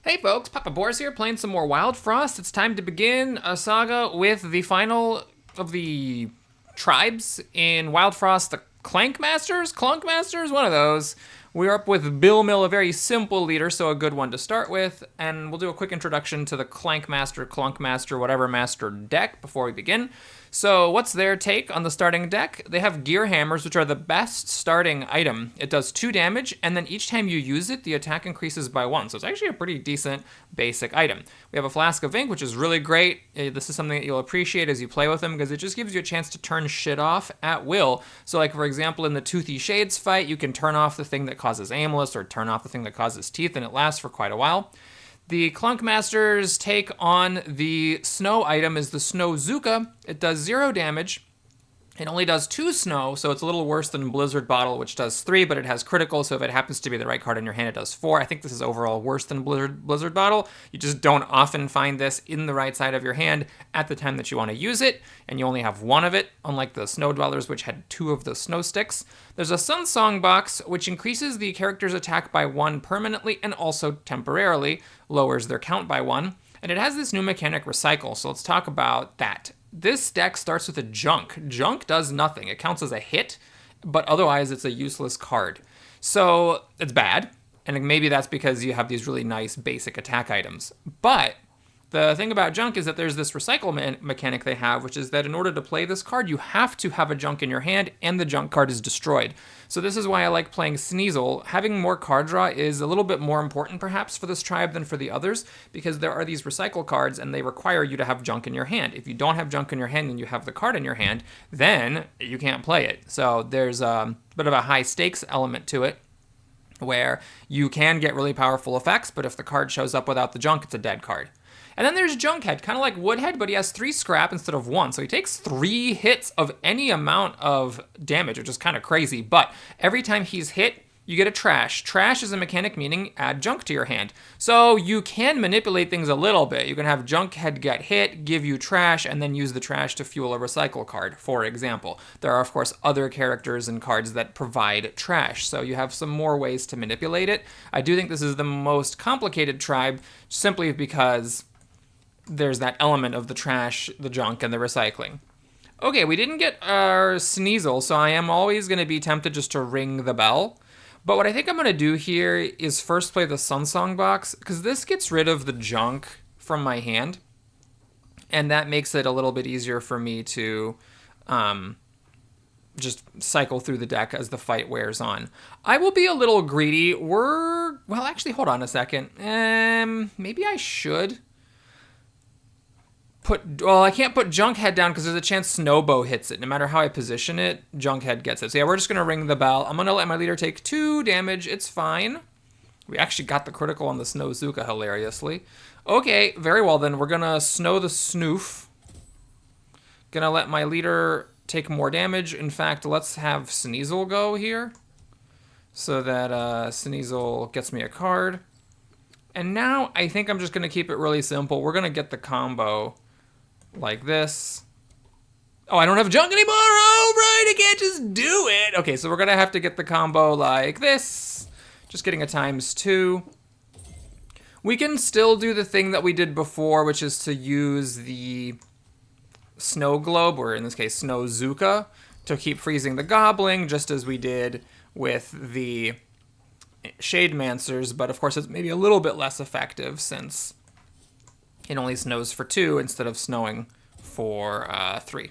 Hey folks, Papa Boris here, playing some more Wildfrost. It's time to begin a saga with the final of the tribes in Wildfrost, the clunkmasters, one of those. We're up with Bill Mill, a very simple leader, so a good one to start with, and we'll do a quick introduction to the clunkmaster, whatever master deck before we begin. So what's their take on the starting deck? They have gear hammers, which are the best starting item. It does 2 damage, and then each time you use it, the attack increases by 1. So it's actually a pretty decent basic item. We have a flask of ink, which is really great. This is something that you'll appreciate as you play with them, because it just gives you a chance to turn shit off at will. So like, for example, in the Toothy Shades fight, you can turn off the thing that causes aimless, or turn off the thing that causes teeth, and it lasts for quite a while. The Clunkmaster's take on the snow item is the Snow Zuka. It does 0 damage. It only does 2 snow, so it's a little worse than Blizzard Bottle, which does 3, but it has critical, so if it happens to be the right card in your hand, it does 4. I think this is overall worse than Blizzard Bottle. You just don't often find this in the right side of your hand at the time that you want to use it, and you only have 1 of it, unlike the Snow Dwellers, which had 2 of the snow sticks. There's a Sun Song box, which increases the character's attack by 1 permanently, and also temporarily lowers their count by 1. And it has this new mechanic, Recycle, so let's talk about that. This deck starts with a Junk. Junk does nothing. It counts as a hit, but otherwise it's a useless card. So it's bad, and maybe that's because you have these really nice basic attack items. But the thing about Junk is that there's this recycle mechanic they have, which is that in order to play this card, you have to have a Junk in your hand, and the Junk card is destroyed. So this is why I like playing Sneasel. Having more card draw is a little bit more important, perhaps, for this tribe than for the others, because there are these recycle cards, and they require you to have Junk in your hand. If you don't have Junk in your hand and you have the card in your hand, then you can't play it. So there's a bit of a high stakes element to it, where you can get really powerful effects, but if the card shows up without the Junk, it's a dead card. And then there's Junkhead, kind of like Woodhead, but he has 3 scrap instead of 1. So he takes 3 hits of any amount of damage, which is kind of crazy. But every time he's hit, you get a trash. Trash is a mechanic meaning add junk to your hand. So you can manipulate things a little bit. You can have Junkhead get hit, give you trash, and then use the trash to fuel a recycle card, for example. There are, of course, other characters and cards that provide trash, so you have some more ways to manipulate it. I do think this is the most complicated tribe, simply because there's that element of the trash, the junk, and the recycling. Okay, we didn't get our Sneasel, so I am always going to be tempted just to ring the bell. But what I think I'm going to do here is first play the Sun Song box, because this gets rid of the junk from my hand, and that makes it a little bit easier for me to just cycle through the deck as the fight wears on. I will be a little greedy. Well, actually, hold on a second. Maybe I should I can't put Junkhead down because there's a chance Snowbow hits it. No matter how I position it, Junkhead gets it. So yeah, we're just going to ring the bell. I'm going to let my leader take 2 damage. It's fine. We actually got the critical on the Snow Zuka, hilariously. Okay, very well then. We're going to Snow the Snoof. Going to let my leader take more damage. In fact, let's have Sneasel go here, so that Sneasel gets me a card. And now I think I'm just going to keep it really simple. We're going to get the combo like this. Oh, I don't have junk anymore. Oh, right. I can't just do it. Okay, so we're going to have to get the combo like this. Just getting a ×2. We can still do the thing that we did before, which is to use the Snow Globe, or in this case, Snow Zuka, to keep freezing the Goblin, just as we did with the Shademancers, but of course it's maybe a little bit less effective since it only snows for 2 instead of snowing for 3.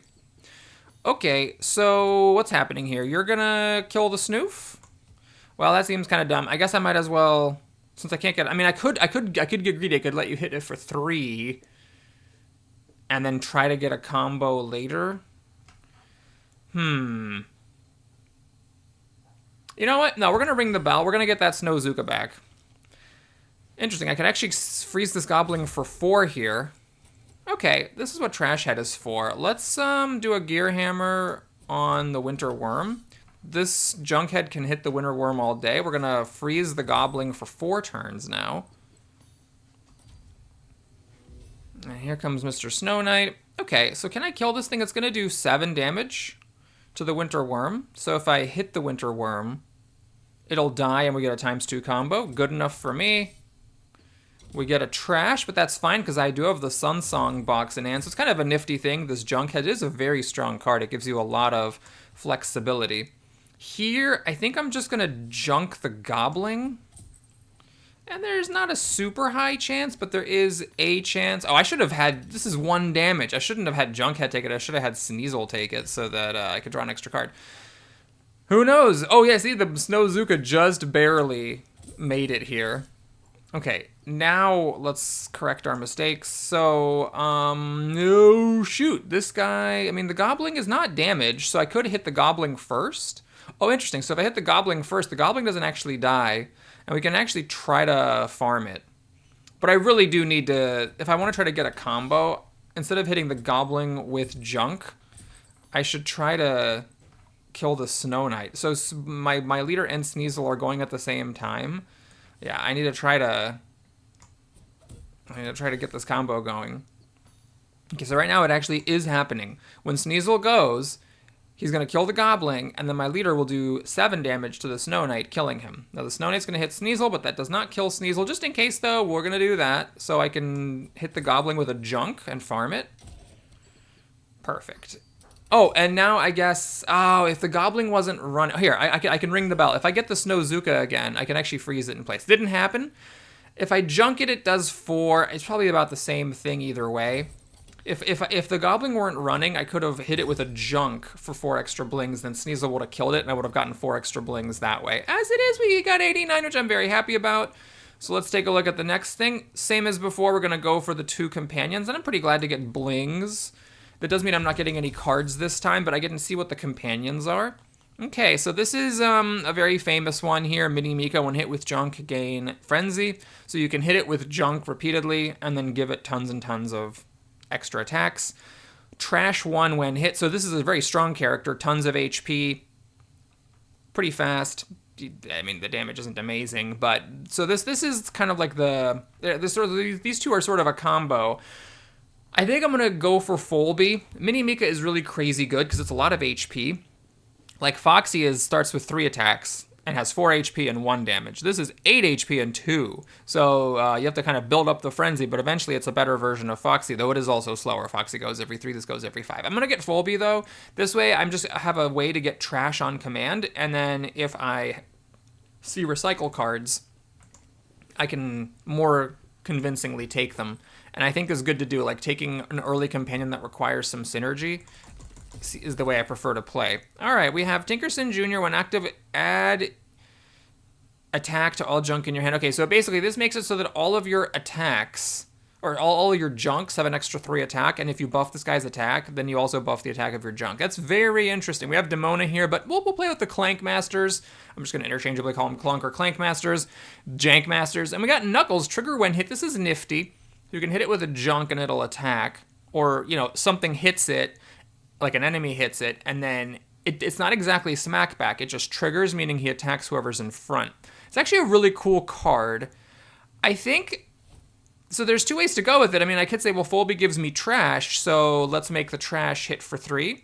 Okay, so what's happening here? You're gonna kill the Snoof? Well, that seems kind of dumb. I guess I might as well, since I can't get. I mean, I could get greedy. I could let you hit it for 3, and then try to get a combo later. You know what? No, we're going to ring the bell. We're going to get that Snow Zuka back. Interesting. I can actually freeze this Goblin for 4 here. Okay, this is what Trash Head is for. Let's do a Gear Hammer on the Winter Worm. This Junkhead can hit the Winter Worm all day. We're going to freeze the Goblin for 4 turns now. And here comes Mr. Snow Knight. Okay, so can I kill this thing? It's going to do 7 damage to the Winter Worm. So if I hit the Winter Worm, it'll die and we get a ×2 combo. Good enough for me. We get a trash, but that's fine because I do have the Sun Song box in hand, so it's kind of a nifty thing. This junk head is a very strong card. It gives you a lot of flexibility. Here, I think I'm just going to junk the Gobbling. And there's not a super high chance, but there is a chance. Oh, I should have had... This is 1 damage. I shouldn't have had Junkhead take it. I should have had Sneasel take it so that I could draw an extra card. Who knows? Oh, yeah, see, the Snowzuka just barely made it here. Okay, now let's correct our mistakes. So, no, shoot. This guy... I mean, the Gobbling is not damaged, so I could hit the Gobbling first. Oh, interesting. So if I hit the Gobbling first, the Gobbling doesn't actually die. And we can actually try to farm it. But I really do need to... If I want to try to get a combo, instead of hitting the Gobbling with junk, I should try to kill the Snow Knight. So my leader and Sneasel are going at the same time. Yeah, I need to try to get this combo going. Okay, so right now it actually is happening. When Sneasel goes... He's going to kill the Gobbling, and then my leader will do 7 damage to the Snow Knight, killing him. Now, the Snow Knight's going to hit Sneasel, but that does not kill Sneasel. Just in case, though, we're going to do that, so I can hit the Gobbling with a junk and farm it. Perfect. Oh, and now I guess... Oh, if the Gobbling wasn't running... Here, I can ring the bell. If I get the Snowzuka again, I can actually freeze it in place. Didn't happen. If I junk it, it does 4. It's probably about the same thing either way. If the Gobbling weren't running, I could have hit it with a junk for 4 extra blings, then Sneasel would have killed it, and I would have gotten 4 extra blings that way. As it is, we got 89, which I'm very happy about. So let's take a look at the next thing. Same as before, we're going to go for the 2 companions, and I'm pretty glad to get blings. That does mean I'm not getting any cards this time, but I get to see what the companions are. Okay, so this is a very famous one here. Mini Mika, when hit with junk, gain Frenzy. So you can hit it with junk repeatedly, and then give it tons and tons of extra attacks. Trash 1 when hit. So this is a very strong character. Tons of HP. Pretty fast. I mean, the damage isn't amazing, but... So this is kind of like the... These two are sort of a combo. I think I'm going to go for Folby. Mini Mika is really crazy good because it's a lot of HP. Like Foxy starts with 3 attacks and has 4 HP and 1 damage. This is 8 HP and 2. So you have to kind of build up the frenzy, but eventually it's a better version of Foxy, though it is also slower. Foxy goes every 3, this goes every 5. I'm going to get Folby, though. This way, I have a way to get trash on command, and then if I see recycle cards, I can more convincingly take them. And I think is good to do, like taking an early companion that requires some synergy is the way I prefer to play. All right, we have Tinkerson Jr. When active, add attack to all junk in your hand. Okay, so basically this makes it so that all of your attacks, or all of your junks have an extra 3 attack, and if you buff this guy's attack, then you also buff the attack of your junk. That's very interesting. We have Demona here, but we'll play with the Clankmasters. I'm just going to interchangeably call them Clunk or Clankmasters, Jankmasters. And we got Knuckles, trigger when hit. This is nifty. You can hit it with a junk and it'll attack, or, you know, something hits it, like an enemy hits it, and then it's not exactly smack back. It just triggers, meaning he attacks whoever's in front. It's actually a really cool card. I think, so there's 2 ways to go with it. I mean, I could say, well, Folby gives me trash, so let's make the trash hit for 3.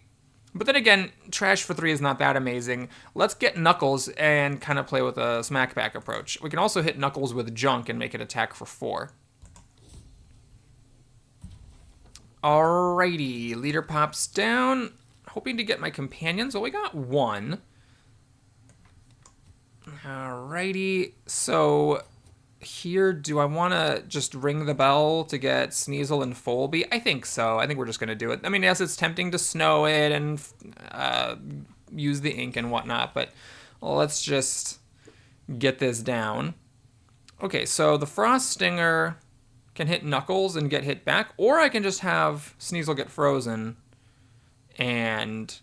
But then again, trash for 3 is not that amazing. Let's get Knuckles and kind of play with a smack back approach. We can also hit Knuckles with junk and make it attack for 4. Alrighty, leader pops down. Hoping to get my companions. Well, we got 1. Alrighty, so here, do I want to just ring the bell to get Sneasel and Folby? I think so. I think we're just going to do it. I mean, yes, it's tempting to snow it and use the ink and whatnot, but let's just get this down. Okay, so the Frost Stinger can hit Knuckles and get hit back, or I can just have Sneasel get frozen and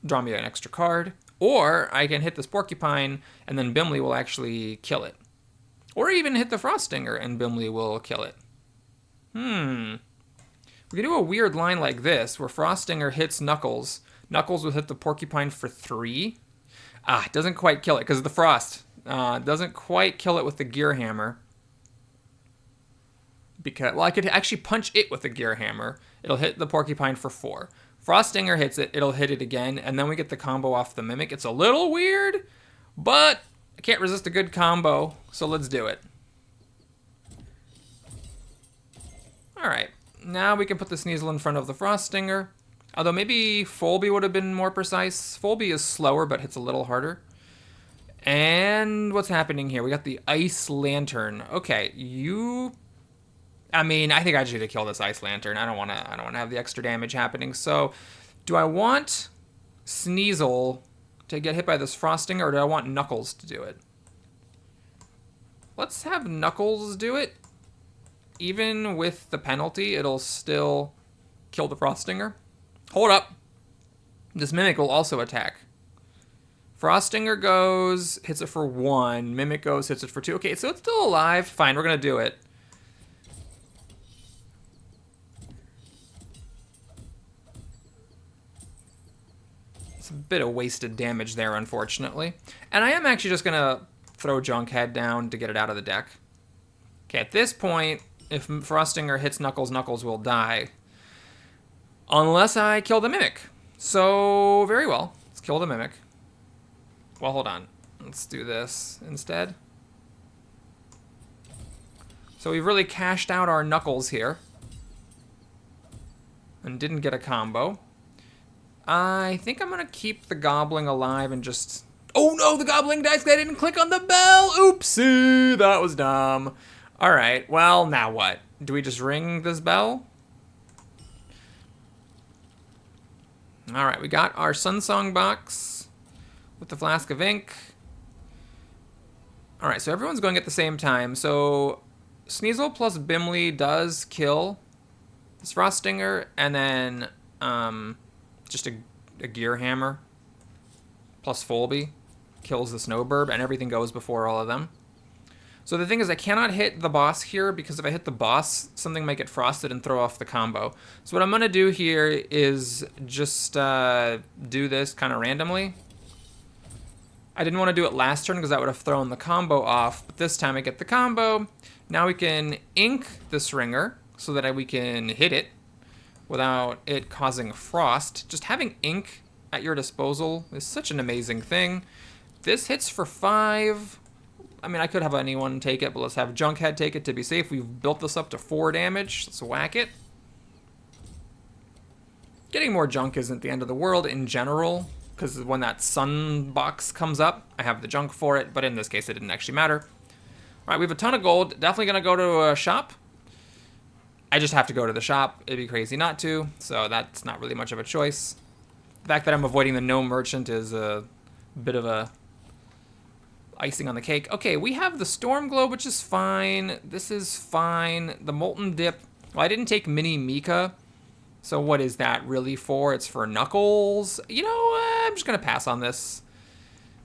draw me an extra card, or I can hit this Porcupine and then Bimley will actually kill it. Or even hit the Frost Stinger and Bimley will kill it. We can do a weird line like this, where Frost Stinger hits Knuckles. Knuckles will hit the Porcupine for 3. It doesn't quite kill it, because of the Frost. Doesn't quite kill it with the Gear Hammer. Because, well, I could actually punch it with a Gear Hammer. It'll hit the Porcupine for 4. Frost Stinger hits it, it'll hit it again, and then we get the combo off the Mimic. It's a little weird, but I can't resist a good combo, so let's do it. Now we can put the Sneasel in front of the Frost Stinger. Although maybe Folby would have been more precise. Folby is slower, but hits a little harder. And what's happening here? We got the Ice Lantern. Okay, you... I mean, I think I just need to kill this Ice Lantern. I don't want to have the extra damage happening. So, do I want Sneasel to get hit by this Frost Stinger, or do I want Knuckles to do it? Let's have Knuckles do it. Even with the penalty, it'll still kill the Frost Stinger. Hold up. This Mimic will also attack. Frost Stinger goes, hits it for 1. Mimic goes, hits it for 2. Okay, so it's still alive. Fine, we're going to do it. It's a bit of wasted damage there, unfortunately. And I am actually just going to throw Junkhead down to get it out of the deck. Okay, at this point, if Frost Stinger hits Knuckles, Knuckles will die. Unless I kill the Mimic. So, very well. Let's kill the Mimic. Well, hold on. Let's do this instead. So we've really cashed out our Knuckles here. And didn't get a combo. I think I'm going to keep the Goblin alive and just... Oh no, the Goblin dies because I didn't click on the bell! Oopsie, that was dumb. Alright, well, now what? Do we just ring this bell? Alright, we got our Sunsong box with the flask of ink. Alright, so everyone's going at the same time. So, Sneasel plus Bimley does kill this Frost Stinger, and then just a Gear Hammer plus Folby kills the Snowbird, and everything goes before all of them. So the thing is, I cannot hit the boss here, because if I hit the boss, something might get frosted and throw off the combo. So what I'm going to do here is just do this kind of randomly. I didn't want to do it last turn because that would have thrown the combo off, but this time I get the combo. Now we can ink this ringer so that we can hit it without it causing frost. Just having ink at your disposal is such an amazing thing. This hits for 5. I mean, I could have anyone take it, but let's have Junkhead take it to be safe. We've built this up to 4 damage. Let's whack it. Getting more junk isn't the end of the world in general, because when that sun box comes up, I have the junk for it, but in this case, it didn't actually matter. All right, we have a ton of gold. Definitely going to go to a shop. I just have to go to the shop. It'd be crazy not to, so that's not really much of a choice. The fact that I'm avoiding the no merchant is a bit of a icing on the cake. Okay, we have the Storm Globe, which is fine. This is fine. The Molten Dip. Well, I didn't take Mini Mika. So what is that really for? It's for Knuckles. You know, I'm just going to pass on this.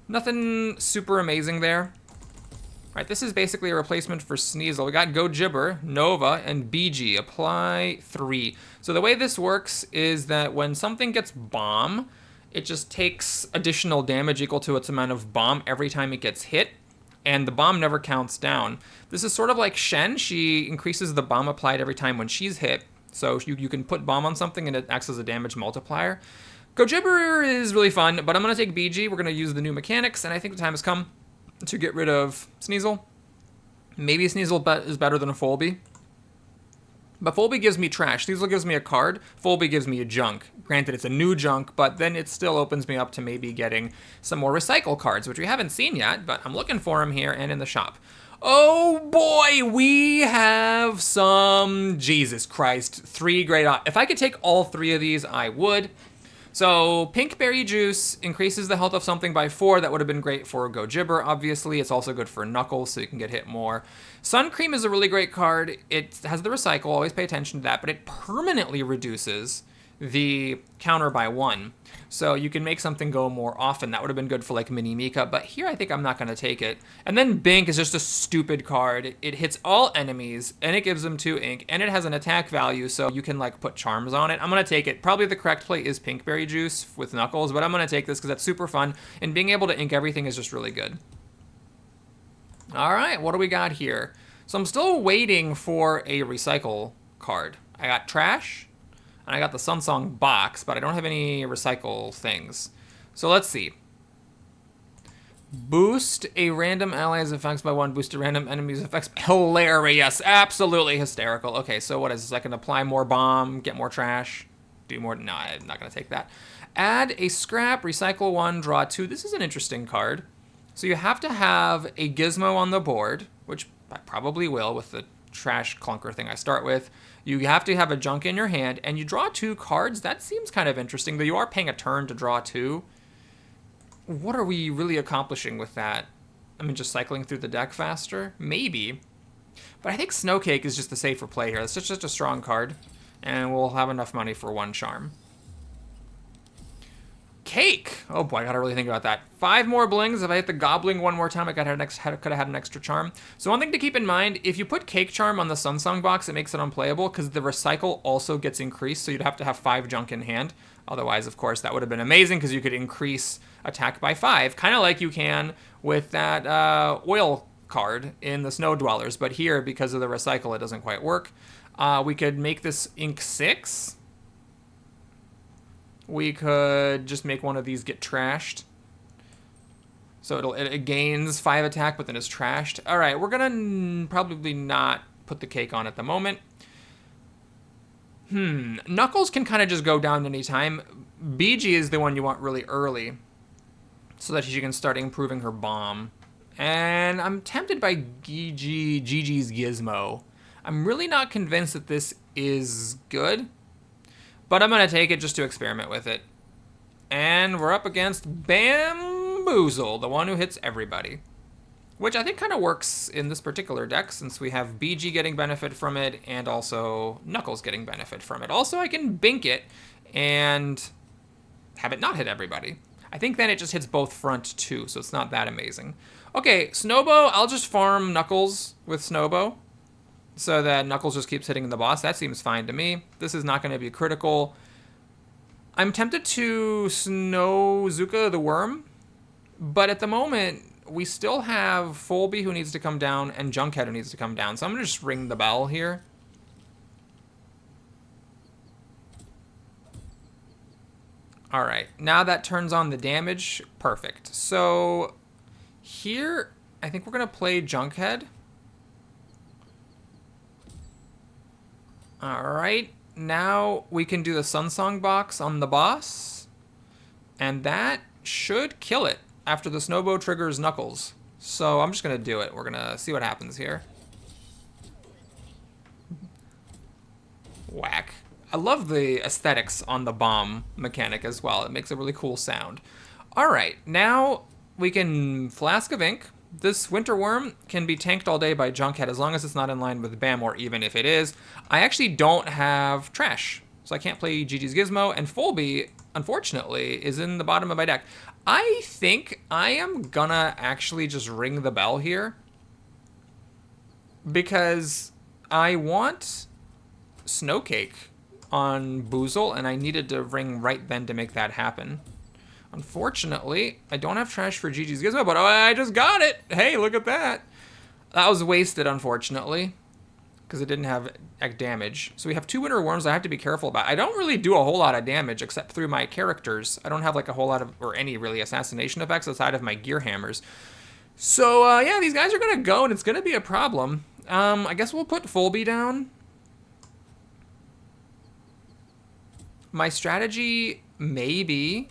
Nothing super amazing there. All right, this is basically a replacement for Sneasel. We got Go Gibber, Nova, and BG. Apply 3. So the way this works is that when something gets bomb, it just takes additional damage equal to its amount of bomb every time it gets hit, and the bomb never counts down. This is sort of like Shen. She increases the bomb applied every time when she's hit, so you can put bomb on something and it acts as a damage multiplier. Gojibber is really fun, but I'm going to take BG. We're going to use the new mechanics, and I think the time has come to get rid of Sneasel. Maybe Sneasel is better than a Folby. But Folby gives me trash. Sneasel gives me a card. Folby gives me a junk. Granted, it's a new junk, but then it still opens me up to maybe getting some more recycle cards, which we haven't seen yet, but I'm looking for them here and in the shop. Oh boy, we have some... Jesus Christ, 3 great... If I could take all 3 of these, I would. So, Pink Berry Juice increases the health of something by 4. That would have been great for Go Gibber, obviously. It's also good for Knuckles, so you can get hit more. Sun Cream is a really great card. It has the recycle, always pay attention to that, but it permanently reduces the counter by 1. So you can make something go more often. That would have been good for like Mini Mika, but here I think I'm not going to take it. And then Bink is just a stupid card. It hits all enemies, and it gives them 2 ink, and it has an attack value, so you can like put charms on it. I'm going to take it. Probably the correct play is Pinkberry Juice with Knuckles, but I'm going to take this because that's super fun, and being able to ink everything is just really good. All right, what do we got here? So I'm still waiting for a recycle card. I got Trash, and I got the Sunsong box, but I don't have any recycle things. So let's see. Boost a random ally's effects by 1. Boost a random enemy's effects. Hilarious. Absolutely hysterical. Okay, so what is this? I can apply more bomb, get more trash, do more. No, I'm not going to take that. Add a scrap, recycle 1, draw 2. This is an interesting card. So you have to have a gizmo on the board, which I probably will with the trash clunker thing I start with. You have to have a junk in your hand, and you draw 2 cards. That seems kind of interesting, though you are paying a turn to draw 2. What are we really accomplishing with that? I mean, just cycling through the deck faster? Maybe. But I think Snowcake is just the safer play here. It's just a strong card, and we'll have enough money for 1 charm. Cake! Oh boy, I gotta really think about that. 5 more blings. If I hit the gobbling 1 more time, I could have had an extra charm. So one thing to keep in mind, if you put Cake Charm on the Sunsong box, it makes it unplayable, because the recycle also gets increased, so you'd have to have 5 junk in hand. Otherwise, of course, that would have been amazing, because you could increase attack by 5, kind of like you can with that oil card in the Snow Dwellers. But here, because of the recycle, it doesn't quite work. We could make this ink 6. We could just make one of these get trashed. So it gains 5 attack, but then is trashed. All right, we're gonna probably not put the cake on at the moment. Knuckles can kind of just go down anytime. BG is the one you want really early, so that she can start improving her bomb. And I'm tempted by Gigi's Gizmo. I'm really not convinced that this is good, but I'm going to take it just to experiment with it. And we're up against Bamboozle, the one who hits everybody. Which I think kind of works in this particular deck, since we have BG getting benefit from it, and also Knuckles getting benefit from it. Also, I can bink it and have it not hit everybody. I think then it just hits both front too, so it's not that amazing. Okay, Snowbow, I'll just farm Knuckles with Snowbow, so that Knuckles just keeps hitting the boss. That seems fine to me. This is not going to be critical. I'm tempted to Snowzuka the Worm, but at the moment, we still have Folby who needs to come down and Junkhead who needs to come down. So I'm going to just ring the bell here. All right, now that turns on the damage. Perfect. So here, I think we're going to play Junkhead. All right, now we can do the Sunsong box on the boss, and that should kill it after the Snowbow triggers Knuckles. So I'm just going to do it. We're going to see what happens here. Whack. I love the aesthetics on the bomb mechanic as well. It makes a really cool sound. All right, now we can Flask of Ink. This Winter Worm can be tanked all day by Junkhead as long as it's not in line with Bam, or even if it is. I actually don't have trash, so I can't play Gigi's Gizmo, and Folby, unfortunately, is in the bottom of my deck. I think I am gonna actually just ring the bell here, because I want Snowcake on Boozle, and I needed to ring right then to make that happen. Unfortunately, I don't have trash for Gigi's Gizmo, but I just got it. Hey, look at that. That was wasted, unfortunately, because it didn't have damage. So we have 2 Winter Worms I have to be careful about. I don't really do a whole lot of damage except through my characters. I don't have like a whole lot of, or any really assassination effects outside of my gear hammers. So yeah, these guys are going to go, and it's going to be a problem. I guess we'll put Folby down. My strategy may be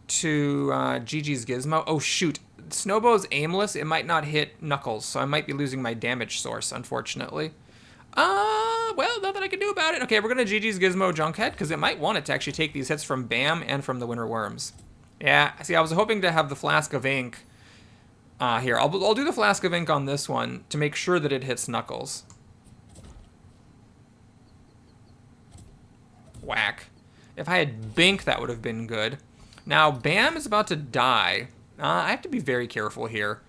to Gigi's Gizmo. Oh, shoot. Snowbow's aimless. It might not hit Knuckles, so I might be losing my damage source, unfortunately. Well, nothing I can do about it. Okay, we're going to Gigi's Gizmo Junkhead, because it might want it to actually take these hits from Bam and from the Winter Worms. Yeah, see, I was hoping to have the Flask of Ink here. I'll do the Flask of Ink on this one to make sure that it hits Knuckles. Whack. If I had Bink, that would have been good. Now, Bam is about to die. I have to be very careful here.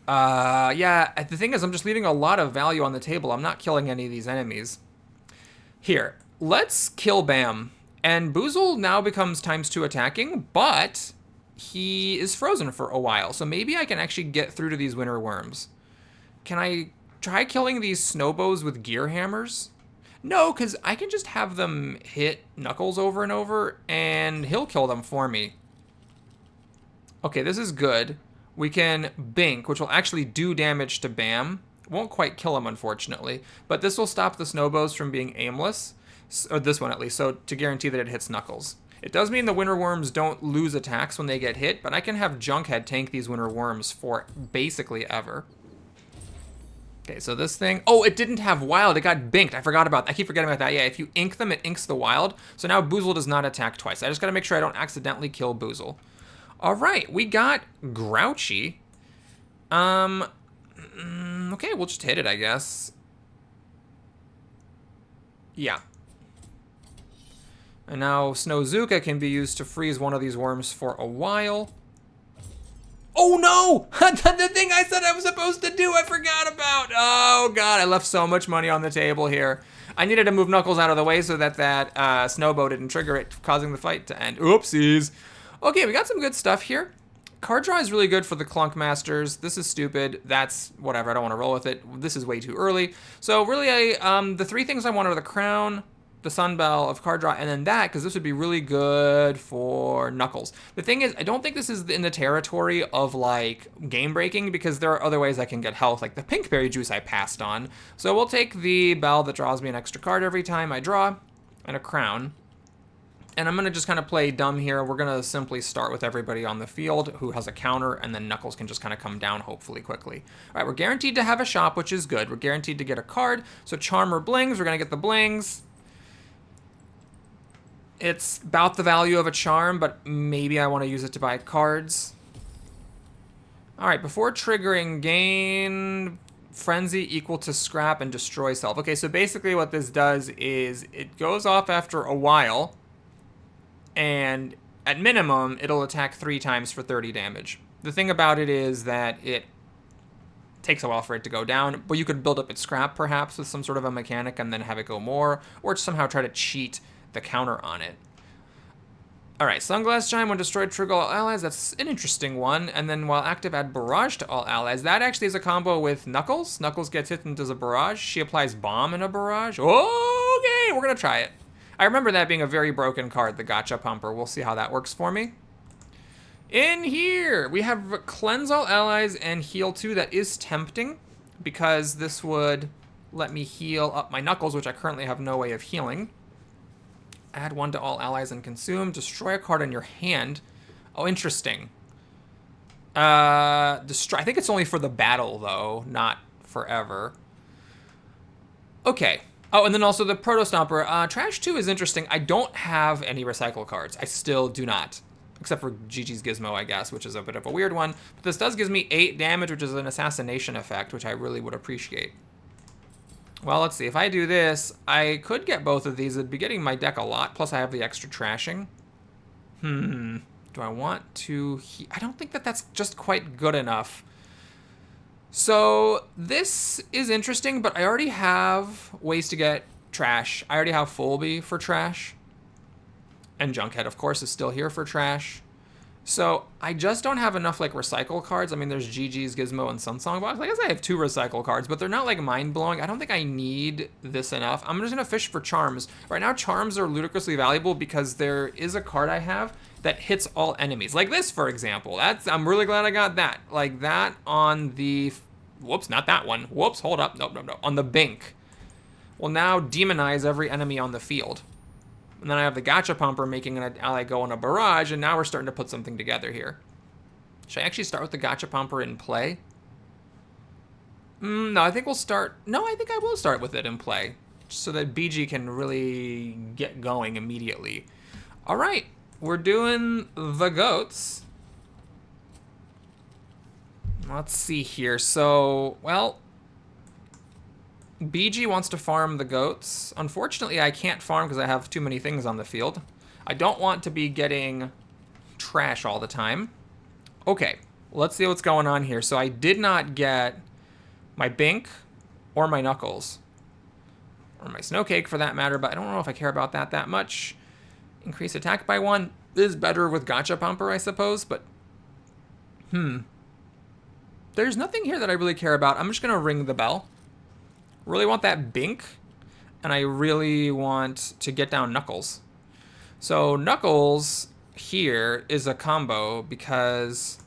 Yeah, the thing is, I'm just leaving a lot of value on the table. I'm not killing any of these enemies. Here, let's kill Bam. And Boozle now becomes ×2 attacking, but he is frozen for a while. So maybe I can actually get through to these Winter Worms. Can I try killing these Snowbows with gear hammers? No, because I can just have them hit Knuckles over and over, and he'll kill them for me. Okay, this is good. We can Bink, which will actually do damage to Bam. Won't quite kill him, unfortunately. But this will stop the Snowbows from being aimless. Or this one, at least. So to guarantee that it hits Knuckles. It does mean the Winter Worms don't lose attacks when they get hit, but I can have Junkhead tank these Winter Worms for basically ever. Okay, so this thing... Oh, it didn't have Wild. It got Binked. I forgot about that. I keep forgetting about that. Yeah, if you ink them, it inks the Wild. So now Boozle does not attack twice. I just got to make sure I don't accidentally kill Boozle. All right, we got Grouchy. Okay, we'll just hit it, I guess. Yeah. And now Snowzuka can be used to freeze one of these worms for a while. Oh no! The thing I said I was supposed to do, I forgot about. Oh god, I left so much money on the table here. I needed to move Knuckles out of the way so that Snowbow didn't trigger it, causing the fight to end. Oopsies. Okay, we got some good stuff here. Card draw is really good for the clunkmasters. This is stupid. That's whatever. I don't want to roll with it. This is way too early. So really, the three things I want are the crown, the Sunbell of card draw, and then that, because this would be really good for Knuckles. The thing is, I don't think this is in the territory of, like, game breaking, because there are other ways I can get health, like the Pinkberry Juice I passed on. So we'll take the Bell that draws me an extra card every time I draw, and a crown. And I'm going to just kind of play dumb here. We're going to simply start with everybody on the field who has a counter, and then Knuckles can just kind of come down, hopefully, quickly. All right, we're guaranteed to have a shop, which is good. We're guaranteed to get a card. So Charm or Blings, we're going to get the Blings. It's about the value of a Charm, but maybe I want to use it to buy cards. All right, before triggering, gain Frenzy equal to Scrap and Destroy Self. Okay, so basically what this does is it goes off after a while, and at minimum, it'll attack 3 times for 30 damage. The thing about it is that it takes a while for it to go down, but you could build up its scrap, perhaps, with some sort of a mechanic and then have it go more, or somehow try to cheat the counter on it. All right, Sunglass Chime, when destroyed, trigger all allies. That's an interesting one. And then while active, add Barrage to all allies. That actually is a combo with Knuckles. Knuckles gets hit and does a Barrage. She applies Bomb in a Barrage. Okay, we're going to try it. I remember that being a very broken card, the Gotcha Pumper. We'll see how that works for me. In here, we have Cleanse All Allies and Heal 2. That is tempting, because this would let me heal up my Knuckles, which I currently have no way of healing. Add 1 to all allies and consume. Destroy a card in your hand. Oh, interesting. Destroy. I think it's only for the battle, though, not forever. Okay. Oh, and then also the Proto Stomper. Trash 2 is interesting. I don't have any recycle cards. I still do not. Except for Gigi's Gizmo, I guess, which is a bit of a weird one. But this does give me 8 damage, which is an assassination effect, which I really would appreciate. Well, let's see. If I do this, I could get both of these. It'd be getting my deck a lot. Plus, I have the extra trashing. Do I want to... I don't think that that's just quite good enough. So this is interesting, but I already have ways to get trash. I already have Fulby for trash. And Junkhead, of course, is still here for trash. So I just don't have enough, like, recycle cards. I mean, there's Gigi's Gizmo and Sunsong Box. I guess I have 2 recycle cards, but they're not, like, mind-blowing. I don't think I need this enough. I'm just going to fish for Charms. Right now, Charms are ludicrously valuable because there is a card I have that hits all enemies. Like this, for example. I'm really glad I got that. Like that on the... Whoops, not that one. Whoops, hold up. Nope. On the Bink. Will now demonize every enemy on the field. And then I have the Gotcha Pumper making an ally go on a Barrage, and now we're starting to put something together here. Should I actually start with the Gotcha Pumper in play? No, I think we'll start... No, I think I will start with it in play, so that BG can really get going immediately. All right, we're doing the goats. Let's see here. So, well... BG wants to farm the goats. Unfortunately, I can't farm because I have too many things on the field. I don't want to be getting trash all the time. Okay, let's see what's going on here. So I did not get my Bink or my Knuckles. Or my Snowcake, for that matter, but I don't know if I care about that much. Increase attack by 1 is better with Gotcha Pumper, I suppose, but... There's nothing here that I really care about. I'm just going to ring the bell. Really want that Bink, and I really want to get down Knuckles. So Knuckles here is a combo because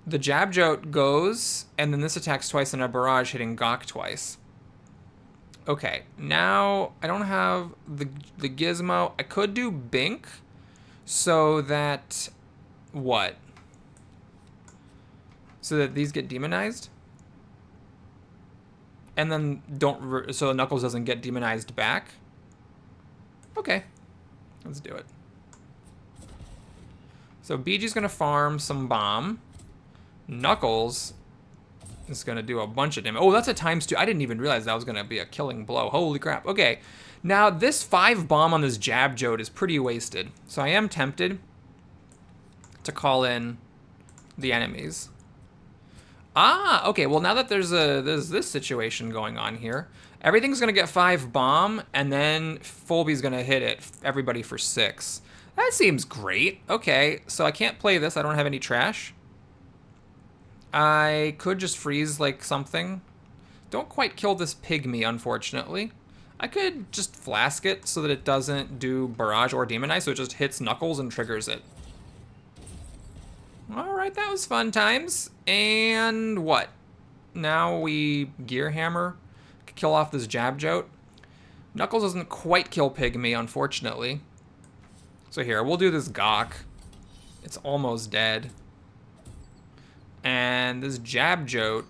the Jab Jote goes, and then this attacks twice in a barrage, hitting Gawk twice. Okay, now I don't have the gizmo. I could do Bink so that... what? So that these get demonized? And then so Knuckles doesn't get demonized back? Okay, let's do it. So BG's gonna farm some bomb. Knuckles is gonna do a bunch of damage. Oh, that's a ×2. I didn't even realize that was gonna be a killing blow. Holy crap. Okay, now this 5 bomb on this Jab Jote is pretty wasted. So I am tempted to call in the enemies. Ah, okay, well now that there's this situation going on here, everything's gonna get 5 bomb, and then Fulby's gonna hit it, everybody for 6. That seems great. Okay, so I can't play this, I don't have any trash. I could just freeze like something. Don't quite kill this pygmy, unfortunately. I could just flask it so that it doesn't do barrage or demonize, so it just hits Knuckles and triggers it. Alright, that was fun times. And what? Now we Gear Hammer, kill off this Jab Jote. Knuckles doesn't quite kill Pygmy, unfortunately. So here, we'll do this Gawk. It's almost dead. And this Jab Jote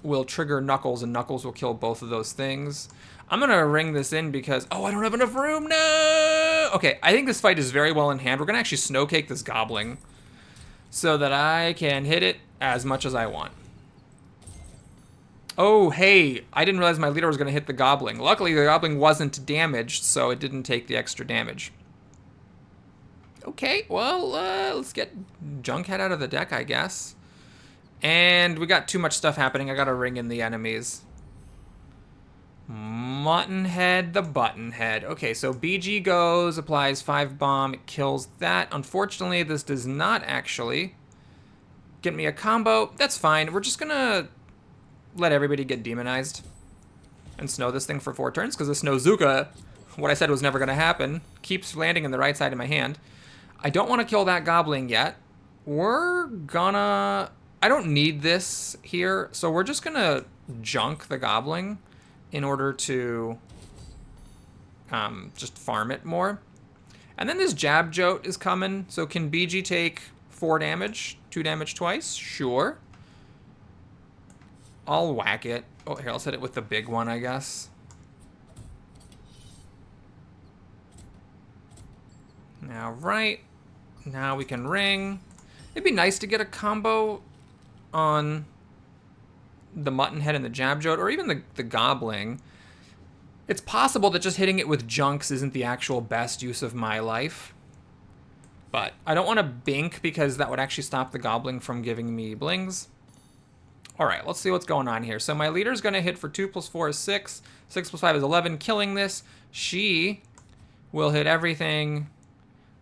will trigger Knuckles, and Knuckles will kill both of those things. I'm gonna ring this in because, oh, I don't have enough room, no! Okay, I think this fight is very well in hand. We're gonna actually snowcake this Gobbling so that I can hit it as much as I want. Oh, hey, I didn't realize my leader was gonna hit the Gobbling. Luckily, the Gobbling wasn't damaged, so it didn't take the extra damage. Okay, well, let's get Junkhead out of the deck, I guess. And we got too much stuff happening. I gotta ring in the enemies. Muttonhead, the Buttonhead. Okay, so BG goes, applies 5 bomb, it kills that. Unfortunately, this does not actually get me a combo. That's fine. We're just gonna let everybody get demonized and snow this thing for 4 turns, because the Snowzuka, what I said was never gonna happen, keeps landing in the right side of my hand. I don't want to kill that Gobbling yet. We're gonna... I don't need this here, so we're just gonna junk the Gobbling in order to just farm it more. And then this Jab Jote is coming, so can BG take 4 damage? 2 damage twice? Sure. I'll whack it. Oh, here, let's hit it with the big one, I guess. Now, right. Now we can ring. It'd be nice to get a combo on the Muttonhead and the Jab Jote, or even the Gobbling. It's possible that just hitting it with junks isn't the actual best use of my life. But I don't want to bink because that would actually stop the Gobbling from giving me blings. Alright, let's see what's going on here. So my leader's going to hit for 2 + 4 is 6. 6 + 5 is 11, killing this. She will hit everything.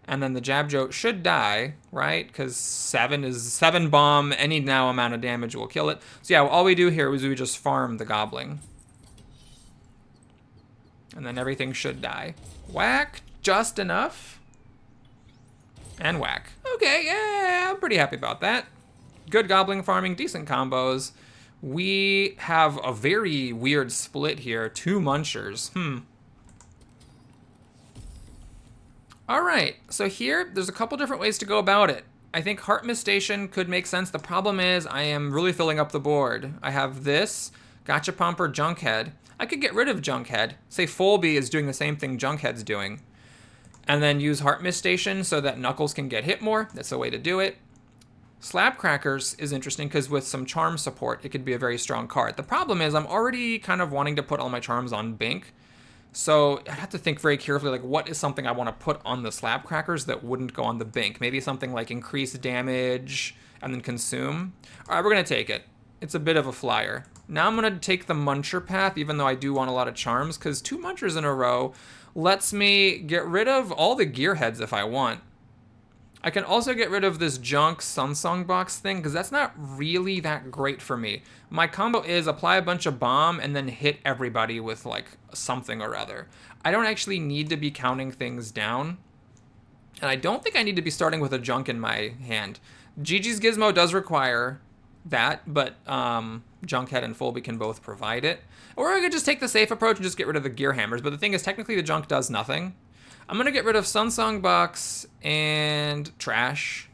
And then the Jab Jote should die, right? Because 7 is 7 bomb. Any now amount of damage will kill it. So yeah, all we do here is we just farm the Gobbling. And then everything should die. Whack, just enough. And whack. Okay, yeah, I'm pretty happy about that. Good Gobbling farming, decent combos. We have a very weird split here. 2 Munchers. Alright, so here, there's a couple different ways to go about it. I think Heart Mist Station could make sense. The problem is I am really filling up the board. I have this, Gachapomper, Junkhead. I could get rid of Junkhead. Say Fulby is doing the same thing Junkhead's doing. And then use Heart Mist Station so that Knuckles can get hit more. That's the way to do it. Slab Crackers is interesting because with some charm support, it could be a very strong card. The problem is I'm already kind of wanting to put all my charms on Bink. So I have to think very carefully, like, what is something I want to put on the Slab Crackers that wouldn't go on the Bink? Maybe something like increase damage and then consume. All right, we're going to take it. It's a bit of a flyer. Now I'm going to take the Muncher path, even though I do want a lot of charms, because 2 Munchers in a row lets me get rid of all the Gearheads if I want. I can also get rid of this junk Sunsong box thing, because that's not really that great for me. My combo is apply a bunch of bomb and then hit everybody with, like, something or other. I don't actually need to be counting things down. And I don't think I need to be starting with a junk in my hand. Gigi's Gizmo does require that, but Junkhead and Fulby can both provide it. Or I could just take the safe approach and just get rid of the gear hammers. But the thing is, technically the junk does nothing. I'm going to get rid of Sunsong Box and Trash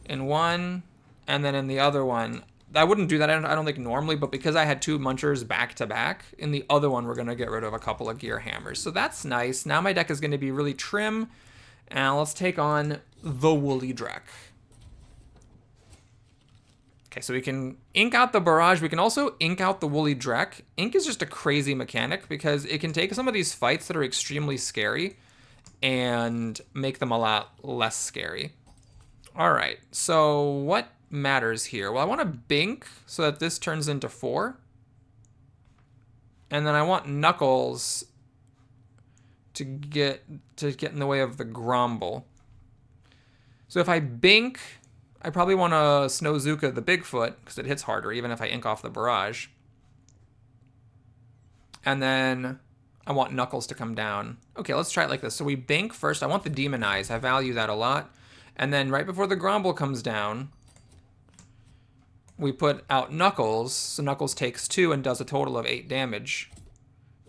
in one, and then in the other one, I wouldn't do that, I don't think normally, but because I had 2 Munchers back to back, in the other one, we're going to get rid of a couple of gear hammers. So that's nice. Now my deck is going to be really trim, and let's take on the Woolly Drek. Okay, so we can ink out the Barrage. We can also ink out the Woolly Drek. Ink is just a crazy mechanic because it can take some of these fights that are extremely scary and make them a lot less scary. All right, so what matters here? Well, I want to Bink so that this turns into 4. And then I want Knuckles to get in the way of the Gromble. So if I Bink, I probably want to Snowzuka the Bigfoot because it hits harder even if I ink off the Barrage. And then I want Knuckles to come down. Okay, let's try it like this. So we Bink first. I want the Demonize. I value that a lot. And then right before the Gromble comes down, we put out Knuckles, so Knuckles takes 2 and does a total of 8 damage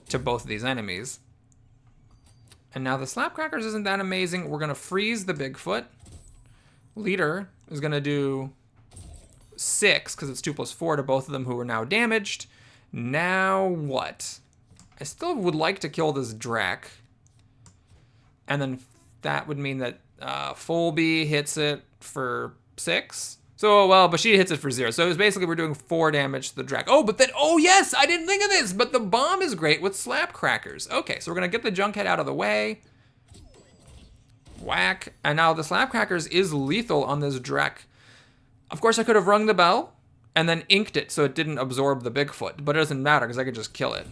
to both of these enemies. And now the Slapcrackers isn't that amazing. We're going to freeze the Bigfoot. Leader is going to do 6, because it's 2 plus 4 to both of them who are now damaged. Now what? I still would like to kill this Drek. And then that would mean that Fulby hits it for 6. So, well, but she hits it for 0. So it's basically we're doing 4 damage to the Drek. Oh, but then, oh yes, I didn't think of this, but the bomb is great with Slapcrackers. Okay, so we're gonna get the Junkhead out of the way. Whack. And now the Slapcrackers is lethal on this Drek. Of course, I could have rung the bell and then inked it so it didn't absorb the Bigfoot, but it doesn't matter because I could just kill it.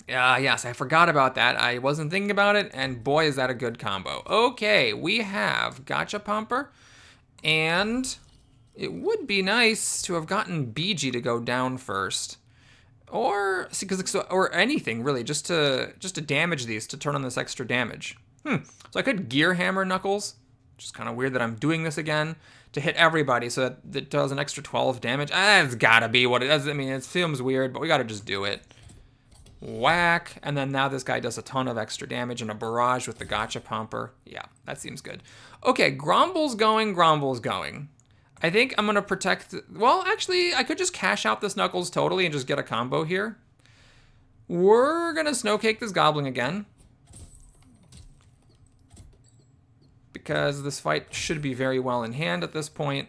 Yes, I forgot about that. I wasn't thinking about it, and boy, is that a good combo. Okay, we have Gotcha Pumper. And it would be nice to have gotten BG to go down first, or or anything really, just to damage these to turn on this extra damage. So I could Gear Hammer Knuckles, which is kind of weird that I'm doing this again to hit everybody, so that it does an extra 12 damage. It's gotta be what it does. I mean, it seems weird, but we gotta just do it. Whack, and then now this guy does a ton of extra damage and a Barrage with the Gotcha Pumper. Yeah, that seems good. Okay, Gromble's going. I think I'm gonna protect, well, actually, I could just cash out this Knuckles totally and just get a combo here. We're gonna Snowcake this Goblin again, because this fight should be very well in hand at this point.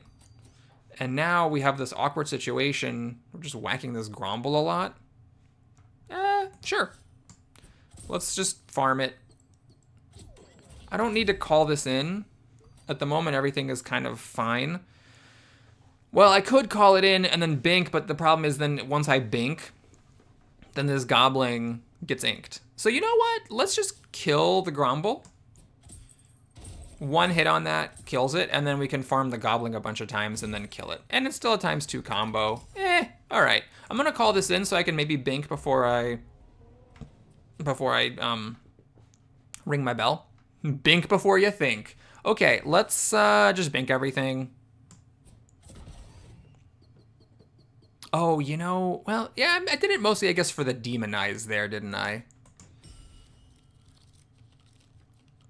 And now we have this awkward situation. We're just whacking this Gromble a lot. Sure. Let's just farm it. I don't need to call this in. At the moment, everything is kind of fine. Well, I could call it in and then Bink, but the problem is then once I Bink, then this Goblin gets inked. So you know what? Let's just kill the Gromble. 1 hit on that kills it, and then we can farm the Goblin a bunch of times and then kill it. And it's still a ×2 combo. All right. I'm gonna call this in so I can maybe Bink before I ring my bell. Bink before you think. Okay, let's just Bink everything. Oh, you know, well, yeah, I did it mostly, I guess, for the Demonize there, didn't I?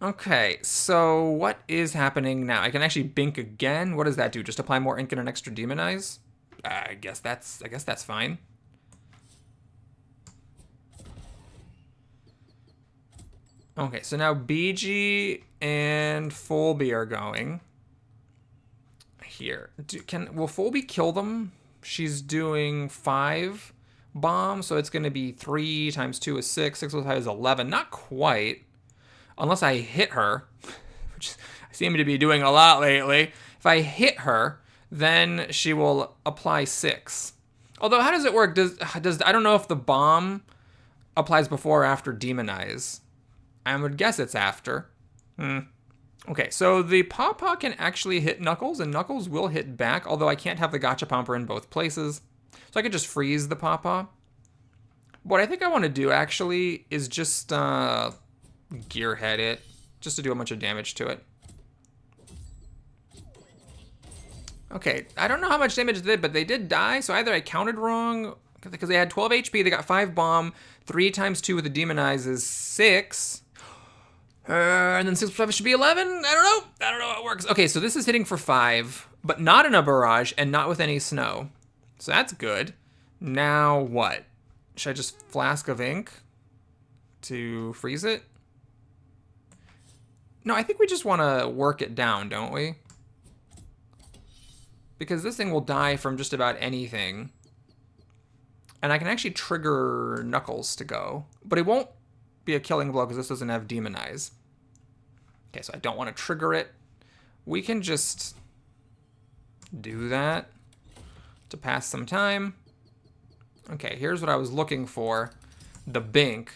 Okay, so what is happening now? I can actually Bink again. What does that do? Just apply more ink and an extra Demonize? I guess that's fine. Okay, so now BG and Fulby are going. Here. Will Fulby kill them? She's doing 5 bombs, so it's going to be 3 times 2 is 6. 6 plus 5 is 11. Not quite. Unless I hit her, which I seem to be doing a lot lately. If I hit her, then she will apply 6. Although, how does it work? I don't know if the bomb applies before or after Demonize. I would guess it's after. Okay, so the Pawpaw can actually hit Knuckles, and Knuckles will hit back, although I can't have the Gotcha Pumper in both places. So I could just freeze the Pawpaw. What I think I want to do, actually, is just Gearhead it. just to do a bunch of damage to it. Okay, I don't know how much damage they did, but they did die, so either I counted wrong, because they had 12 HP, they got 5 bomb, 3 times 2 with the demonize is 6. And then 6 plus 5 should be 11? I don't know how it works. Okay, so this is hitting for 5, but not in a barrage and not with any snow. So that's good. Now what? Should I just flask of ink to freeze it? No, I think we just want to work it down, don't we? Because this thing will die from just about anything. And I can actually trigger Knuckles to go. But it won't be a killing blow because this doesn't have demonize. Okay, so I don't want to trigger it. We can just do that to pass some time. Okay, here's what I was looking for. The Bink.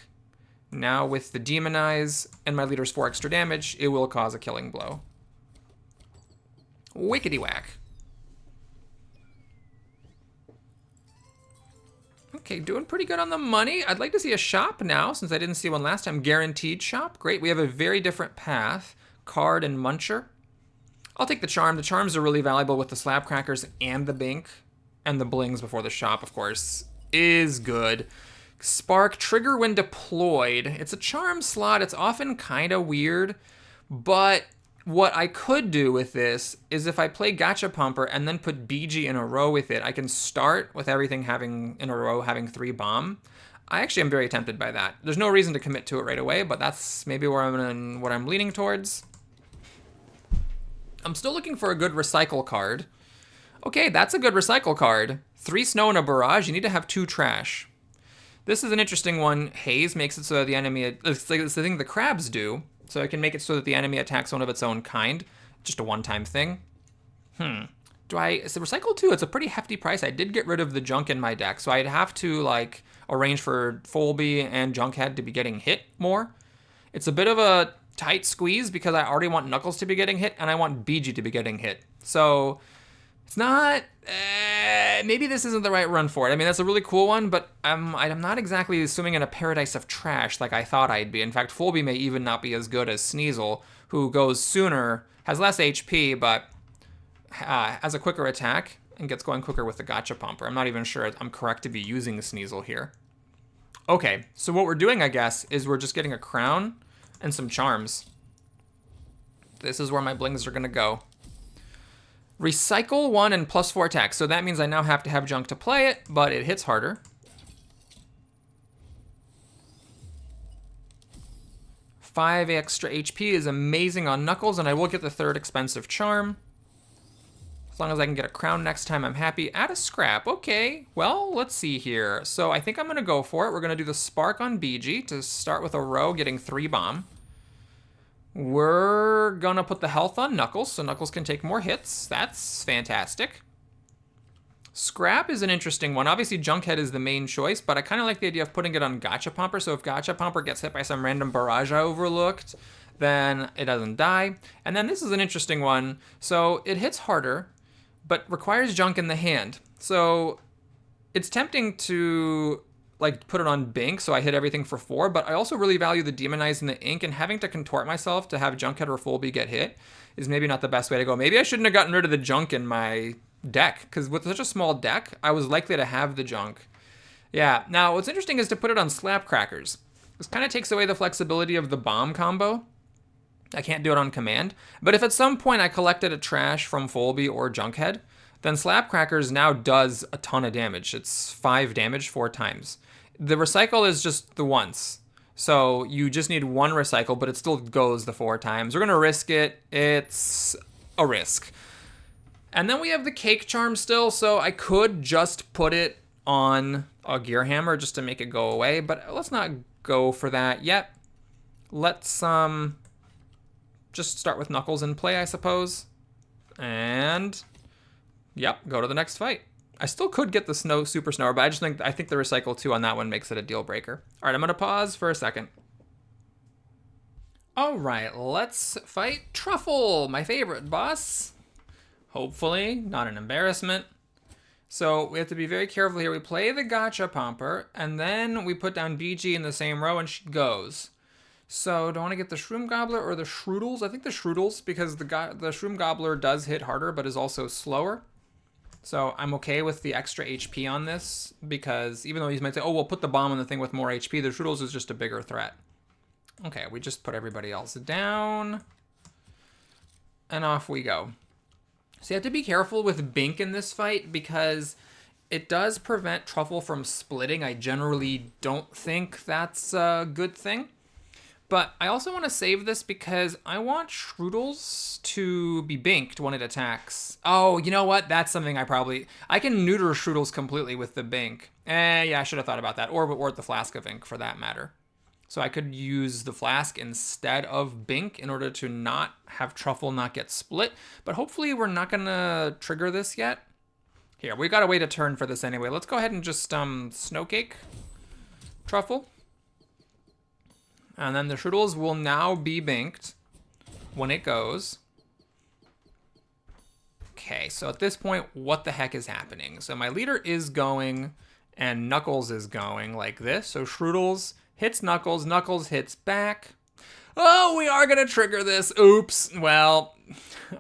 Now with the demonize and my leader's 4 extra damage, it will cause a killing blow. Wickety whack. Okay, doing pretty good on the money. I'd like to see a shop now, since I didn't see one last time. Guaranteed shop. Great, we have a very different path. Card and Muncher. I'll take the charm. The charms are really valuable with the slab crackers and the Bink. And the blings before the shop, of course, is good. Spark, trigger when deployed. It's a charm slot. It's often kind of weird, but what I could do with this is if I play Gotcha Pumper and then put BG in a row with it, I can start with everything having in a row having 3 bomb. I actually am very tempted by that. There's no reason to commit to it right away, but that's maybe what I'm leaning towards. I'm still looking for a good recycle card. Okay, that's a good recycle card. 3 snow and a barrage. You need to have 2 trash. This is an interesting one. Haze makes it so that the enemy, it's the thing the crabs do, so it can make it so that the enemy attacks one of its own kind. Just a one-time thing. Is it recycle 2? It's a pretty hefty price. I did get rid of the junk in my deck, so I'd have to like arrange for Folby and Junkhead to be getting hit more. It's a bit of a tight squeeze because I already want Knuckles to be getting hit and I want BG to be getting hit. So it's not, maybe this isn't the right run for it. I mean, that's a really cool one, but I'm not exactly swimming in a paradise of trash like I thought I'd be. In fact, Folby may even not be as good as Sneasel, who goes sooner, has less HP, but has a quicker attack and gets going quicker with the Gotcha Pumper. I'm not even sure I'm correct to be using Sneasel here. Okay, so what we're doing, I guess, is we're just getting a crown and some charms. This is where my blings are gonna go. Recycle 1 and +4 attack. So that means I now have to have junk to play it, but it hits harder. 5 extra HP is amazing on Knuckles, and I will get the 3rd expensive charm. As long as I can get a crown next time, I'm happy. Add a scrap. Okay, well, let's see here. So I think I'm gonna go for it. We're gonna do the Spark on BG to start with a row, getting 3 bomb. We're gonna put the health on Knuckles, so Knuckles can take more hits. That's fantastic. Scrap is an interesting one. Obviously, Junkhead is the main choice, but I kind of like the idea of putting it on Gotcha Pumper, so if Gotcha Pumper gets hit by some random barrage I overlooked, then it doesn't die. And then this is an interesting one. So it hits harder, but requires junk in the hand. So it's tempting to like put it on Bink, so I hit everything for 4, but I also really value the Demonize and the Ink, and having to contort myself to have Junkhead or Folby get hit is maybe not the best way to go. Maybe I shouldn't have gotten rid of the junk in my deck, because with such a small deck, I was likely to have the junk. Yeah, now what's interesting is to put it on Slap Crackers. This kind of takes away the flexibility of the bomb combo. I can't do it on command, but if at some point I collected a trash from Folby or Junkhead, then Slap Crackers now does a ton of damage. It's 5 damage 4 times. The recycle is just the once. So you just need 1 recycle, but it still goes the 4 times. We're gonna risk it. It's a risk. And then we have the Cake Charm still, so I could just put it on a Gear Hammer just to make it go away, but let's not go for that yet. Let's just start with Knuckles in play, I suppose. And yep, go to the next fight. I still could get the Super Snower, but I think the Recycle 2 on that one makes it a deal breaker. All right, I'm gonna pause for a second. All right, let's fight Truffle, my favorite boss. Hopefully, not an embarrassment. So we have to be very careful here. We play the Gotcha Pumper, and then we put down BG in the same row, and she goes. So do I want to get the Shroom Gobbler or the Shroodles? I think the Shroodles, because the Shroom Gobbler does hit harder, but is also slower. So I'm okay with the extra HP on this, because even though you might say, oh, we'll put the bomb on the thing with more HP, the Shroodles is just a bigger threat. Okay, we just put everybody else down. And off we go. So you have to be careful with Bink in this fight, because it does prevent Truffle from splitting. I generally don't think that's a good thing. But I also want to save this because I want Shroodles to be binked when it attacks. Oh, you know what? That's something I can neuter Shroodles completely with the bink. Yeah, I should have thought about that. Or with the Flask of Ink, for that matter. So I could use the Flask instead of Bink in order to not have Truffle not get split. But hopefully we're not going to trigger this yet. Here, we got to wait a turn for this anyway. Let's go ahead and just Snowcake Truffle. And then the Shroodles will now be binked when it goes. Okay, so at this point, what the heck is happening? So my leader is going, and Knuckles is going like this. So Shroodles hits Knuckles, Knuckles hits back. Oh, we are going to trigger this. Oops. Well,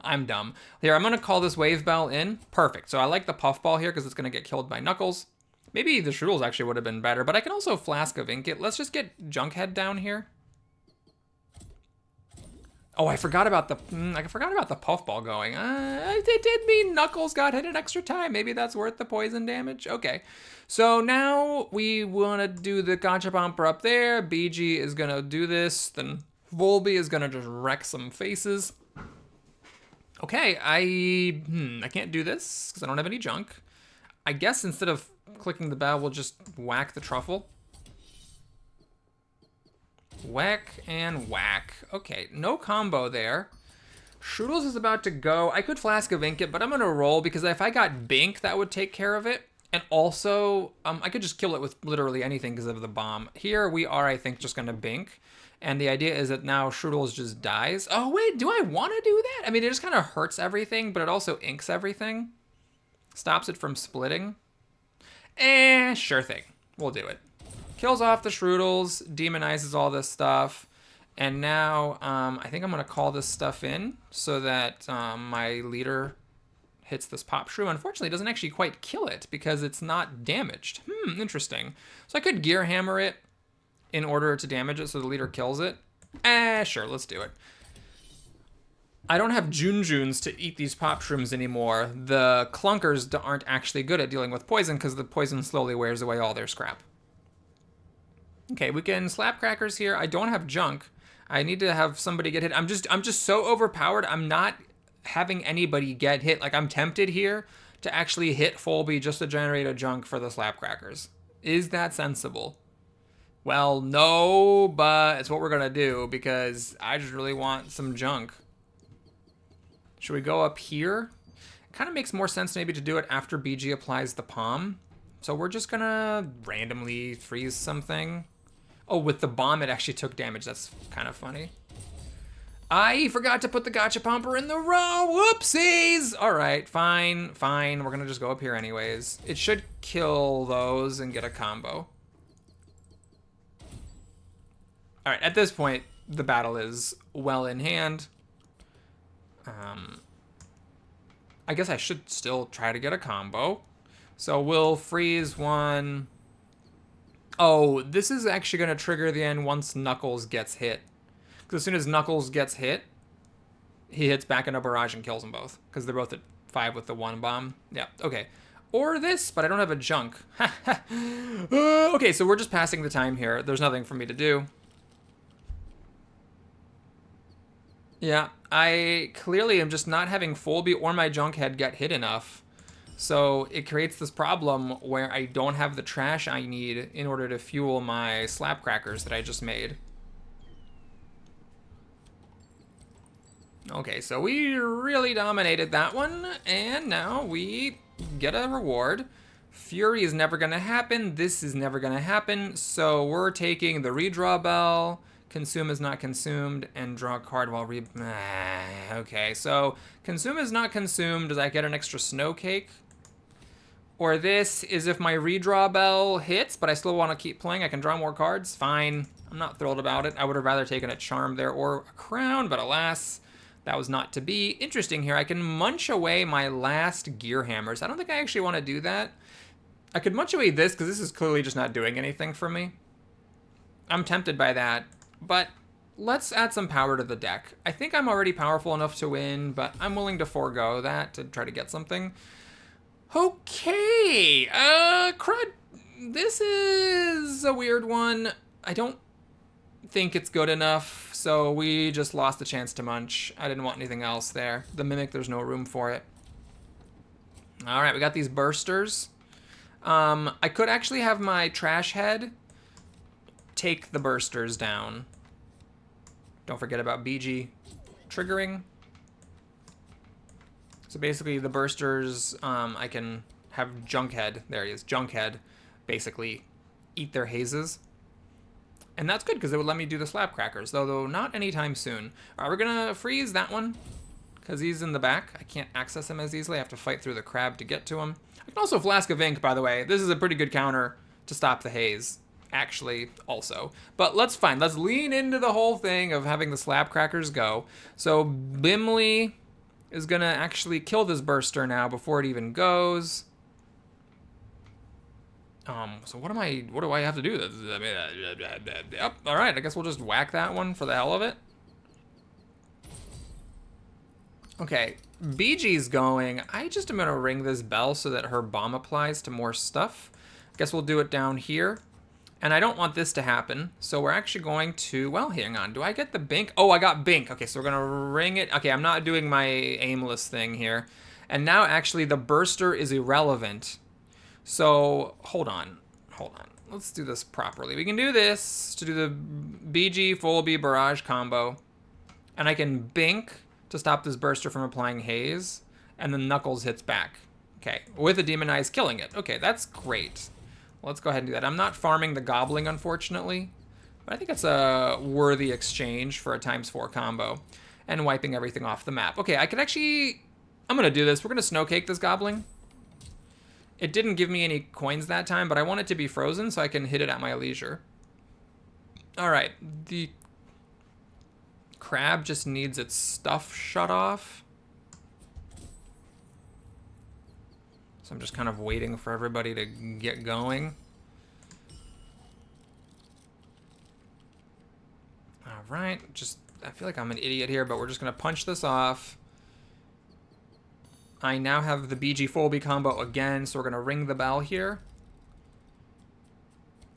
I'm dumb. Here, I'm going to call this Wave Bell in. Perfect. So I like the Puffball here because it's going to get killed by Knuckles. Maybe the Shroodles actually would have been better, but I can also Flask of Ink it. Let's just get Junkhead down here. Oh, I forgot about the Puffball going. It did mean Knuckles got hit an extra time. Maybe that's worth the poison damage. Okay, so now we want to do the Gachapomper up there. BG is gonna do this. Then Volby is gonna just wreck some faces. Okay, I can't do this because I don't have any junk. I guess instead of clicking the bell, we'll just whack the Truffle. Whack and whack. Okay, no combo there. Shroodles is about to go. I could Flask of Ink it, but I'm going to roll because if I got Bink, that would take care of it. And also, I could just kill it with literally anything because of the bomb. Here we are, I think, just going to Bink. And the idea is that now Shroodles just dies. Oh, wait, do I want to do that? I mean, it just kind of hurts everything, but it also inks everything. Stops it from splitting. Sure thing. We'll do it. Kills off the Shroodles, demonizes all this stuff, and now I think I'm going to call this stuff in so that my leader hits this Pop Shroom. Unfortunately, it doesn't actually quite kill it because it's not damaged. Interesting. So I could Gear Hammer it in order to damage it so the leader kills it. Sure, let's do it. I don't have Junjuns to eat these Pop Shrooms anymore. The Clunkers aren't actually good at dealing with poison because the poison slowly wears away all their scrap. Okay, we can slap crackers here. I don't have junk. I need to have somebody get hit. I'm just so overpowered. I'm not having anybody get hit. Like, I'm tempted here to actually hit Volby just to generate a junk for the slap crackers. Is that sensible? Well, no, but it's what we're gonna do because I just really want some junk. Should we go up here? It kind of makes more sense maybe to do it after BG applies the palm. So we're just gonna randomly freeze something. Oh, with the bomb, it actually took damage. That's kind of funny. I forgot to put the Gachapomper in the row. Whoopsies! All right, fine. We're going to just go up here anyways. It should kill those and get a combo. All right, at this point, the battle is well in hand. I guess I should still try to get a combo. So we'll freeze one. Oh, this is actually going to trigger the end once Knuckles gets hit. Because as soon as Knuckles gets hit, he hits back into barrage and kills them both. Because they're both at 5 with the 1 bomb. Yeah, okay. Or this, but I don't have a junk. Okay, so we're just passing the time here. There's nothing for me to do. Yeah, I clearly am just not having Volby or my Junkhead get hit enough. So it creates this problem where I don't have the trash I need in order to fuel my slap crackers that I just made. Okay, so we really dominated that one, and now we get a reward. Fury is never going to happen. This is never going to happen. So we're taking the redraw bell. Consume is not consumed, and draw a card while okay, so consume is not consumed. Does I get an extra snow cake? Or this is if my redraw bell hits, but I still want to keep playing. I can draw more cards. Fine. I'm not thrilled about it. I would have rather taken a charm there or a crown, but alas, that was not to be. Interesting here. I can munch away my last gear hammers. I don't think I actually want to do that. I could munch away this because this is clearly just not doing anything for me. I'm tempted by that, but let's add some power to the deck. I think I'm already powerful enough to win, but I'm willing to forego that to try to get something. Okay, crud. This is a weird one. I don't think it's good enough, so we just lost the chance to munch. I didn't want anything else there. The Mimic, there's no room for it. All right, we got these bursters. I could actually have my trash head take the bursters down. Don't forget about BG triggering. So basically the bursters, I can have Junkhead, there he is, Junkhead, basically eat their hazes. And that's good because it would let me do the slap crackers, though not anytime soon. All right, we're gonna freeze that one because he's in the back. I can't access him as easily. I have to fight through the crab to get to him. I can also Flask of Ink, by the way. This is a pretty good counter to stop the haze, actually, also. But let's lean into the whole thing of having the slap crackers go. So Bimley is gonna actually kill this burster now before it even goes. So what do I have to do? Yep, all right, I guess we'll just whack that one for the hell of it. Okay, BG's going. I just am gonna ring this bell so that her bomb applies to more stuff. I guess we'll do it down here. And I don't want this to happen, so we're actually going to, well, hang on. Do I get the Bink? Oh, I got Bink. Okay, so we're gonna ring it. Okay, I'm not doing my aimless thing here. And now actually the burster is irrelevant. So, hold on. Let's do this properly. We can do this to do the BG full B barrage combo. And I can Bink to stop this burster from applying haze. And then Knuckles hits back. Okay, with a Demonize killing it. Okay, that's great. Let's go ahead and do that. I'm not farming the Gobbling, unfortunately. But I think it's a worthy exchange for a ×4 combo. And wiping everything off the map. Okay, I could actually... I'm going to do this. We're going to Snowcake this Gobbling. It didn't give me any coins that time, but I want it to be frozen so I can hit it at my leisure. Alright, the crab just needs its stuff shut off. So I'm just kind of waiting for everybody to get going. Alright, I feel like I'm an idiot here, but we're just going to punch this off. I now have the BG Fulby combo again, so we're going to ring the bell here.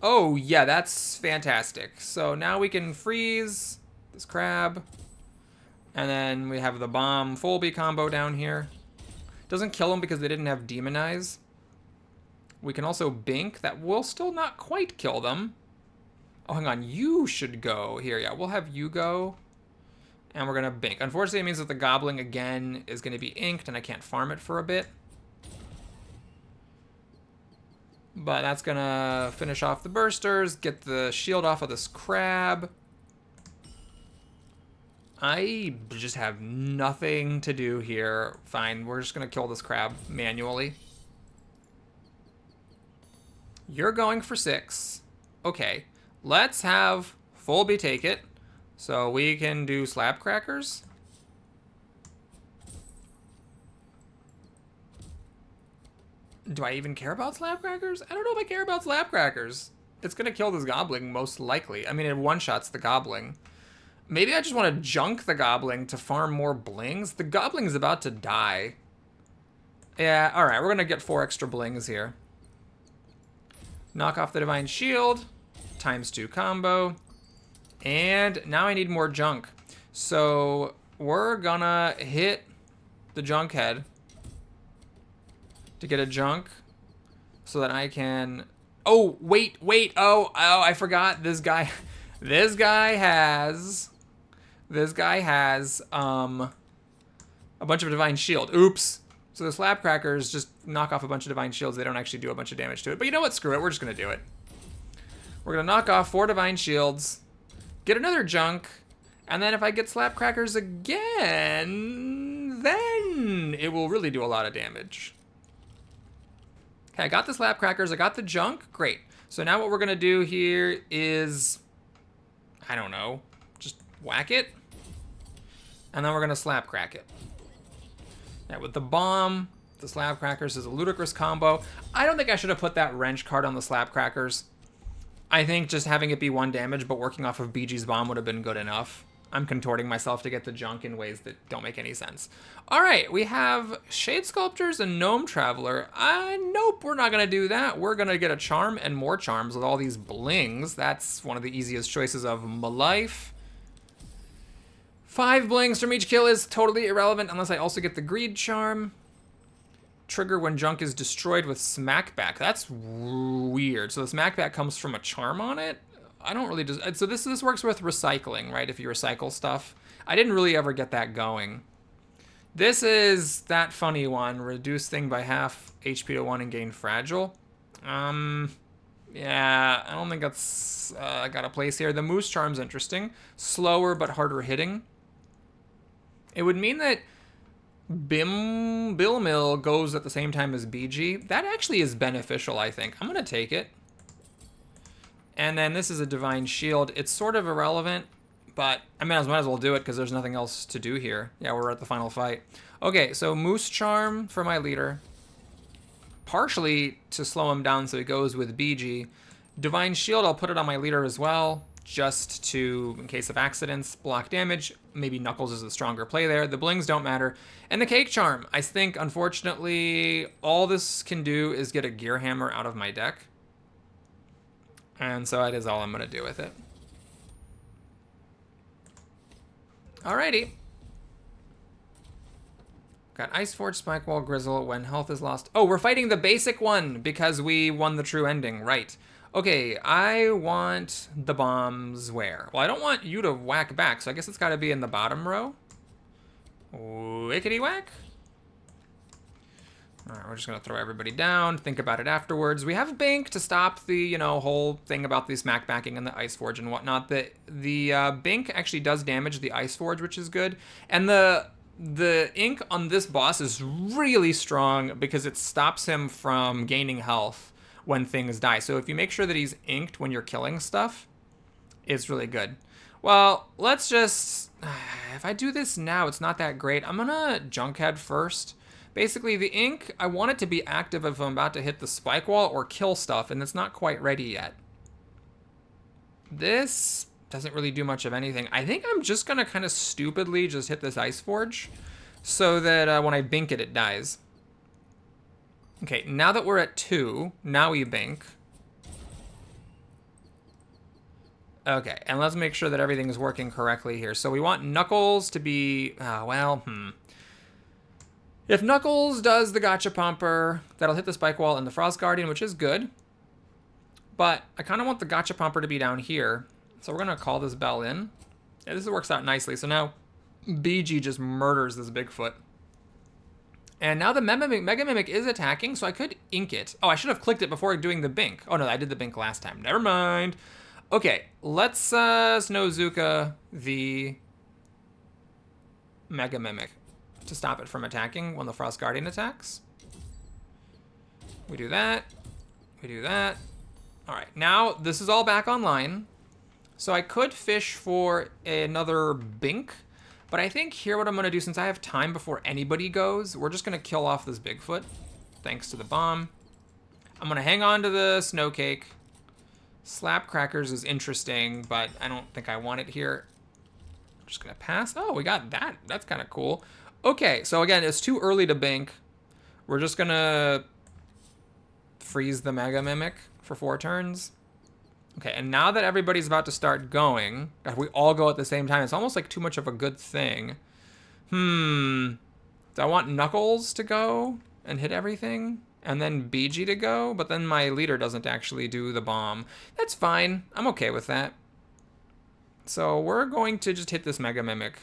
Oh, yeah, that's fantastic. So now we can freeze this crab. And then we have the bomb Fulby combo down here. Doesn't kill them because they didn't have Demonize. We can also Bink. That will still not quite kill them. Oh, hang on. You should go. Here, yeah, we'll have you go. And we're going to Bink. Unfortunately, it means that the Gobbling, again, is going to be inked, and I can't farm it for a bit. But that's going to finish off the bursters, get the shield off of this crab. I just have nothing to do here. Fine, we're just going to kill this crab manually. You're going for 6. Okay, let's have Fulby take it. So we can do slap crackers. Do I even care about slap crackers? I don't know if I care about slap crackers. It's gonna kill this Gobbling most likely. I mean, it one-shots the Gobbling. Maybe I just want to junk the Gobbling to farm more blings. The Gobbling's about to die. Yeah, all right, we're gonna get 4 extra blings here. Knock off the Divine Shield, ×2 combo. And now I need more junk. So we're gonna hit the junk head to get a junk so that I can... Oh, wait. Oh, I forgot. This guy has a bunch of Divine Shield. Oops. So the slap crackers just knock off a bunch of Divine Shields. They don't actually do a bunch of damage to it. But you know what? Screw it. We're just gonna do it. We're gonna knock off 4 Divine Shields. Get another junk, and then if I get slap crackers again, then it will really do a lot of damage. Okay, I got the slap crackers. I got the junk. Great. So now what we're going to do here is, I don't know, just whack it. And then we're going to slap crack it. Yeah, with the bomb, the slap crackers is a ludicrous combo. I don't think I should have put that wrench card on the slap crackers. I think just having it be 1 damage but working off of BG's bomb would have been good enough. I'm contorting myself to get the junk in ways that don't make any sense. All right, we have Shade Sculptors and Gnome Traveler. Nope, we're not going to do that. We're going to get a charm and more charms with all these blings. That's one of the easiest choices of my life. 5 blings from each kill is totally irrelevant unless I also get the greed charm. Trigger when junk is destroyed with smackback. That's weird. So the smackback comes from a charm on it? I don't really just... So this works with recycling, right? If you recycle stuff. I didn't really ever get that going. This is that funny one. Reduce thing by half HP to 1 and gain fragile. Yeah, I don't think that's got a place here. The Moose Charm's interesting. Slower but harder hitting. It would mean that Bill Mill goes at the same time as BG. That actually is beneficial, I think. I'm going to take it. And then this is a Divine Shield. It's sort of irrelevant, but I might as well do it because there's nothing else to do here. Yeah, we're at the final fight. Okay, so Moose Charm for my leader. Partially to slow him down so he goes with BG. Divine Shield, I'll put it on my leader as well, just to, in case of accidents, block damage. Maybe Knuckles is a stronger play there. The blings don't matter. And the Cake Charm. I think, unfortunately, all this can do is get a Gear Hammer out of my deck. And so that is all I'm going to do with it. Alrighty. Got Ice Forge, Spike Wall, Grizzle, when health is lost. Oh, we're fighting the basic one because we won the true ending. Right. Okay, I want the bombs where? Well, I don't want you to whack back, so I guess it's got to be in the bottom row. Wickety whack. All right, we're just going to throw everybody down, think about it afterwards. We have Bink to stop the, whole thing about the smack backing and the Ice Forge and whatnot. The Bink actually does damage the Ice Forge, which is good. And the ink on this boss is really strong because it stops him from gaining health when things die. So if you make sure that he's inked when you're killing stuff, it's really good. Well, let's just... If I do this now, it's not that great. I'm going to Junkhead first. Basically, the ink, I want it to be active if I'm about to hit the spike wall or kill stuff, and it's not quite ready yet. This doesn't really do much of anything. I think I'm just going to kind of stupidly just hit this Ice Forge so that when I bink it, it dies. Okay, now that we're at 2, now we bink. Okay, and let's make sure that everything is working correctly here. So we want Knuckles to be, If Knuckles does the Gotcha Pumper, that'll hit the Spike Wall and the Frost Guardian, which is good. But I kind of want the Gotcha Pumper to be down here. So we're going to call this bell in. Yeah, this works out nicely. So now BG just murders this Bigfoot. And now the Mega Mimic is attacking, so I could ink it. Oh, I should have clicked it before doing the Bink. Oh, no, I did the Bink last time. Never mind. Okay, let's Snowzuka the Mega Mimic to stop it from attacking when the Frost Guardian attacks. We do that. We do that. All right, now this is all back online. So I could fish for another Bink, but I think here what I'm going to do, since I have time before anybody goes, we're just going to kill off this Bigfoot, thanks to the bomb. I'm going to hang on to the Snow Cake. Slap Crackers is interesting, but I don't think I want it here. I'm just going to pass. Oh, we got that. That's kind of cool. Okay, so again, it's too early to Bink. We're just going to freeze the Mega Mimic for 4 turns. Okay, and now that everybody's about to start going, if we all go at the same time, it's almost like too much of a good thing. Do I want Knuckles to go and hit everything? And then BG to go? But then my leader doesn't actually do the bomb. That's fine. I'm okay with that. So we're going to just hit this Mega Mimic.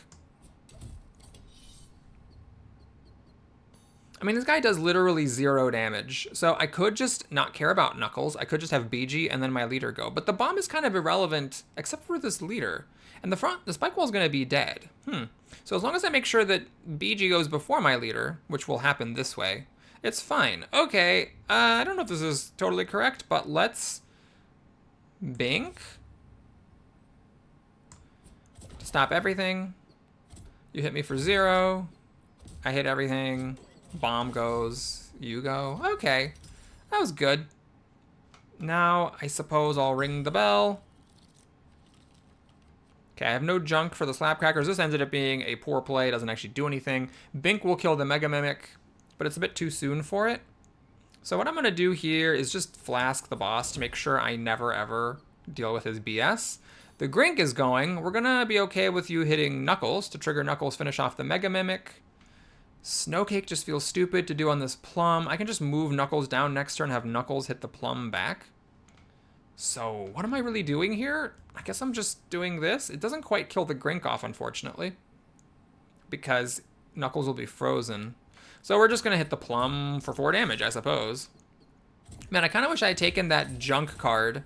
I mean, this guy does literally 0 damage. So I could just not care about Knuckles. I could just have BG and then my leader go. But the bomb is kind of irrelevant, except for this leader. And the Spike Wall is going to be dead. So as long as I make sure that BG goes before my leader, which will happen this way, It's fine. Okay, I don't know if this is totally correct, but let's bink. Stop everything. You hit me for 0. I hit everything. Bomb goes. You go. Okay, that was good. Now, I suppose I'll ring the bell. Okay, I have no junk for the Slapcrackers. This ended up being a poor play. It doesn't actually do anything. Bink will kill the Mega Mimic, but it's a bit too soon for it. So what I'm going to do here is just flask the boss to make sure I never, ever deal with his BS. The Grink is going. We're going to be okay with you hitting Knuckles to trigger Knuckles, finish off the Mega Mimic. Snowcake just feels stupid to do on this Plum. I can just move Knuckles down next turn and have Knuckles hit the Plum back. So what am I really doing here? I guess I'm just doing this. It doesn't quite kill the Grink off, unfortunately, because Knuckles will be frozen. So we're just going to hit the Plum for 4 damage, I suppose. Man, I kind of wish I had taken that junk card.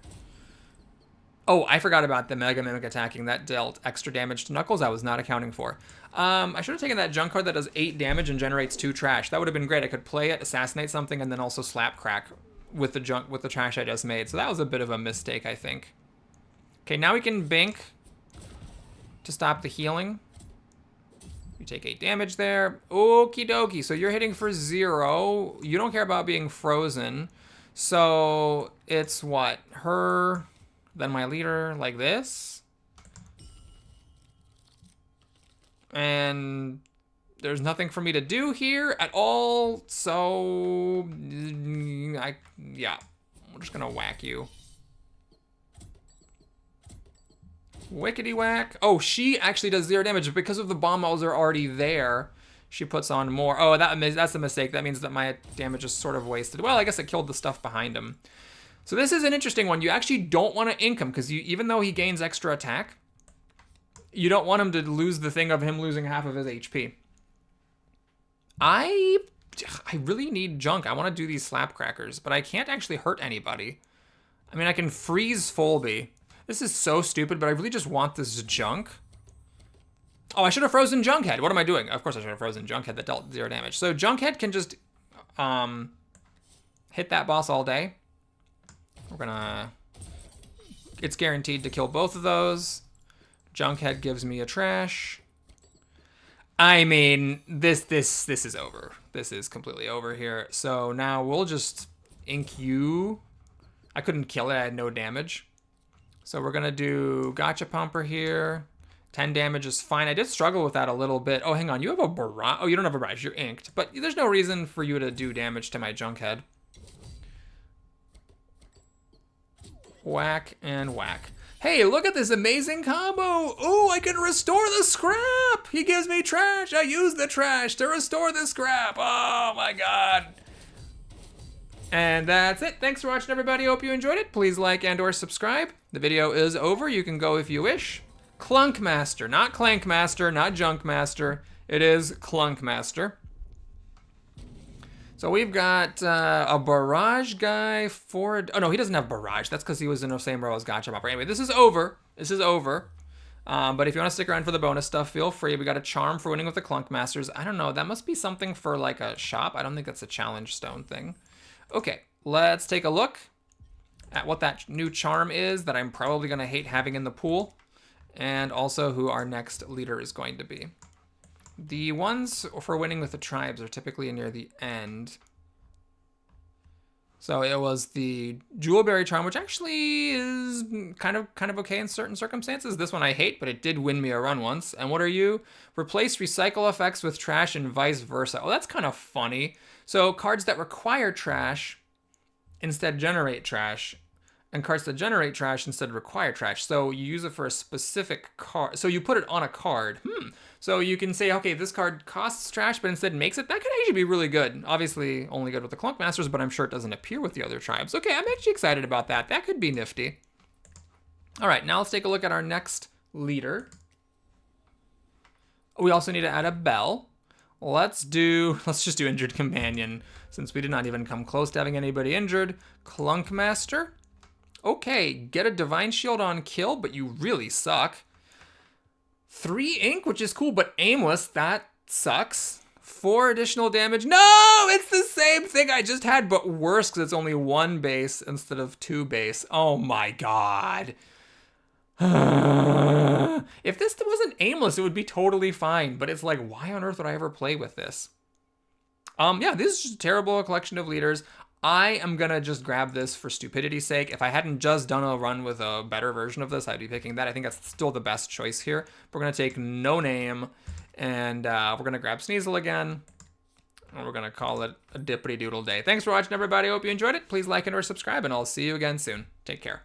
Oh, I forgot about the Mega Mimic attacking. That dealt extra damage to Knuckles I was not accounting for. I should have taken that junk card that does 8 damage and generates 2 trash. That would have been great. I could play it, assassinate something, and then also slap crack with the trash I just made. So that was a bit of a mistake, I think. Okay, now we can bink to stop the healing. You take 8 damage there. Okie dokie. So you're hitting for 0. You don't care about being frozen. So it's what? Her, then my leader, like this. And there's nothing for me to do here at all. So, yeah, we're just gonna whack you. Wickety whack. Oh, she actually does 0 damage because of the bomb balls are already there. She puts on more. Oh, that's a mistake. That means that my damage is sort of wasted. Well, I guess it killed the stuff behind him. So this is an interesting one. You actually don't want to ink him because even though he gains extra attack, you don't want him to lose the thing of him losing half of his HP. I really need junk. I want to do these Slapcrackers, but I can't actually hurt anybody. I mean, I can freeze Folby. This is so stupid, but I really just want this junk. Oh, I should have frozen Junkhead. What am I doing? Of course I should have frozen Junkhead that dealt 0 damage. So Junkhead can just hit that boss all day. We're gonna... It's guaranteed to kill both of those. Junkhead gives me a trash. I mean, this is over. This is completely over here. So now we'll just ink you. I couldn't kill it. I had no damage. So we're gonna do Gotcha Pumper here. 10 damage is fine. I did struggle with that a little bit. Oh, hang on. You have a barrage. Oh, you don't have a barrage. You're inked. But there's no reason for you to do damage to my Junkhead. Whack and whack. Hey, look at this amazing combo. Ooh, I can restore the scrap. He gives me trash. I use the trash to restore the scrap. Oh my God. And that's it. Thanks for watching, everybody. Hope you enjoyed it. Please like and or subscribe. The video is over. You can go if you wish. Clunkmaster, not Clankmaster, not Junkmaster. It is Clunkmaster. So we've got a barrage guy for... Oh, no, he doesn't have barrage. That's because he was in the same row as Gotcha Popper. Anyway, this is over. This is over. But if you want to stick around for the bonus stuff, feel free. We got a charm for winning with the Clunkmasters. I don't know. That must be something for, like, a shop. I don't think that's a challenge stone thing. Okay, let's take a look at what that new charm is that I'm probably going to hate having in the pool. And also who our next leader is going to be. The ones for winning with the tribes are typically near the end. So it was the Jewelberry charm, which actually is kind of okay in certain circumstances. This one I hate, but it did win me a run once. And what are you? Replace recycle effects with trash and vice versa. Oh, that's kind of funny. So cards that require trash instead generate trash. And cards that generate trash instead require trash. So you use it for a specific card. So you put it on a card. So you can say, okay, this card costs trash, but instead makes it. That could actually be really good. Obviously, only good with the Clunkmasters, but I'm sure it doesn't appear with the other tribes. Okay, I'm actually excited about that. That could be nifty. All right, now let's take a look at our next leader. We also need to add a bell. Let's just do Injured Companion, since we did not even come close to having anybody injured. Clunkmaster. Okay, get a Divine Shield on kill, but you really suck. 3 ink, which is cool, but aimless, that sucks. 4 additional damage. No, it's the same thing I just had, but worse because it's only 1 base instead of 2 base. Oh my god. If this wasn't aimless, it would be totally fine, but it's like, why on earth would I ever play with this? Yeah, this is just a terrible collection of leaders. I am gonna just grab this for stupidity's sake. If I hadn't just done a run with a better version of this, I'd be picking that. I think that's still the best choice here. We're gonna take No Name, and we're gonna grab Sneasel again, and we're gonna call it a dippity doodle day. Thanks for watching, everybody. I hope you enjoyed it. Please like and or subscribe, and I'll see you again soon. Take care.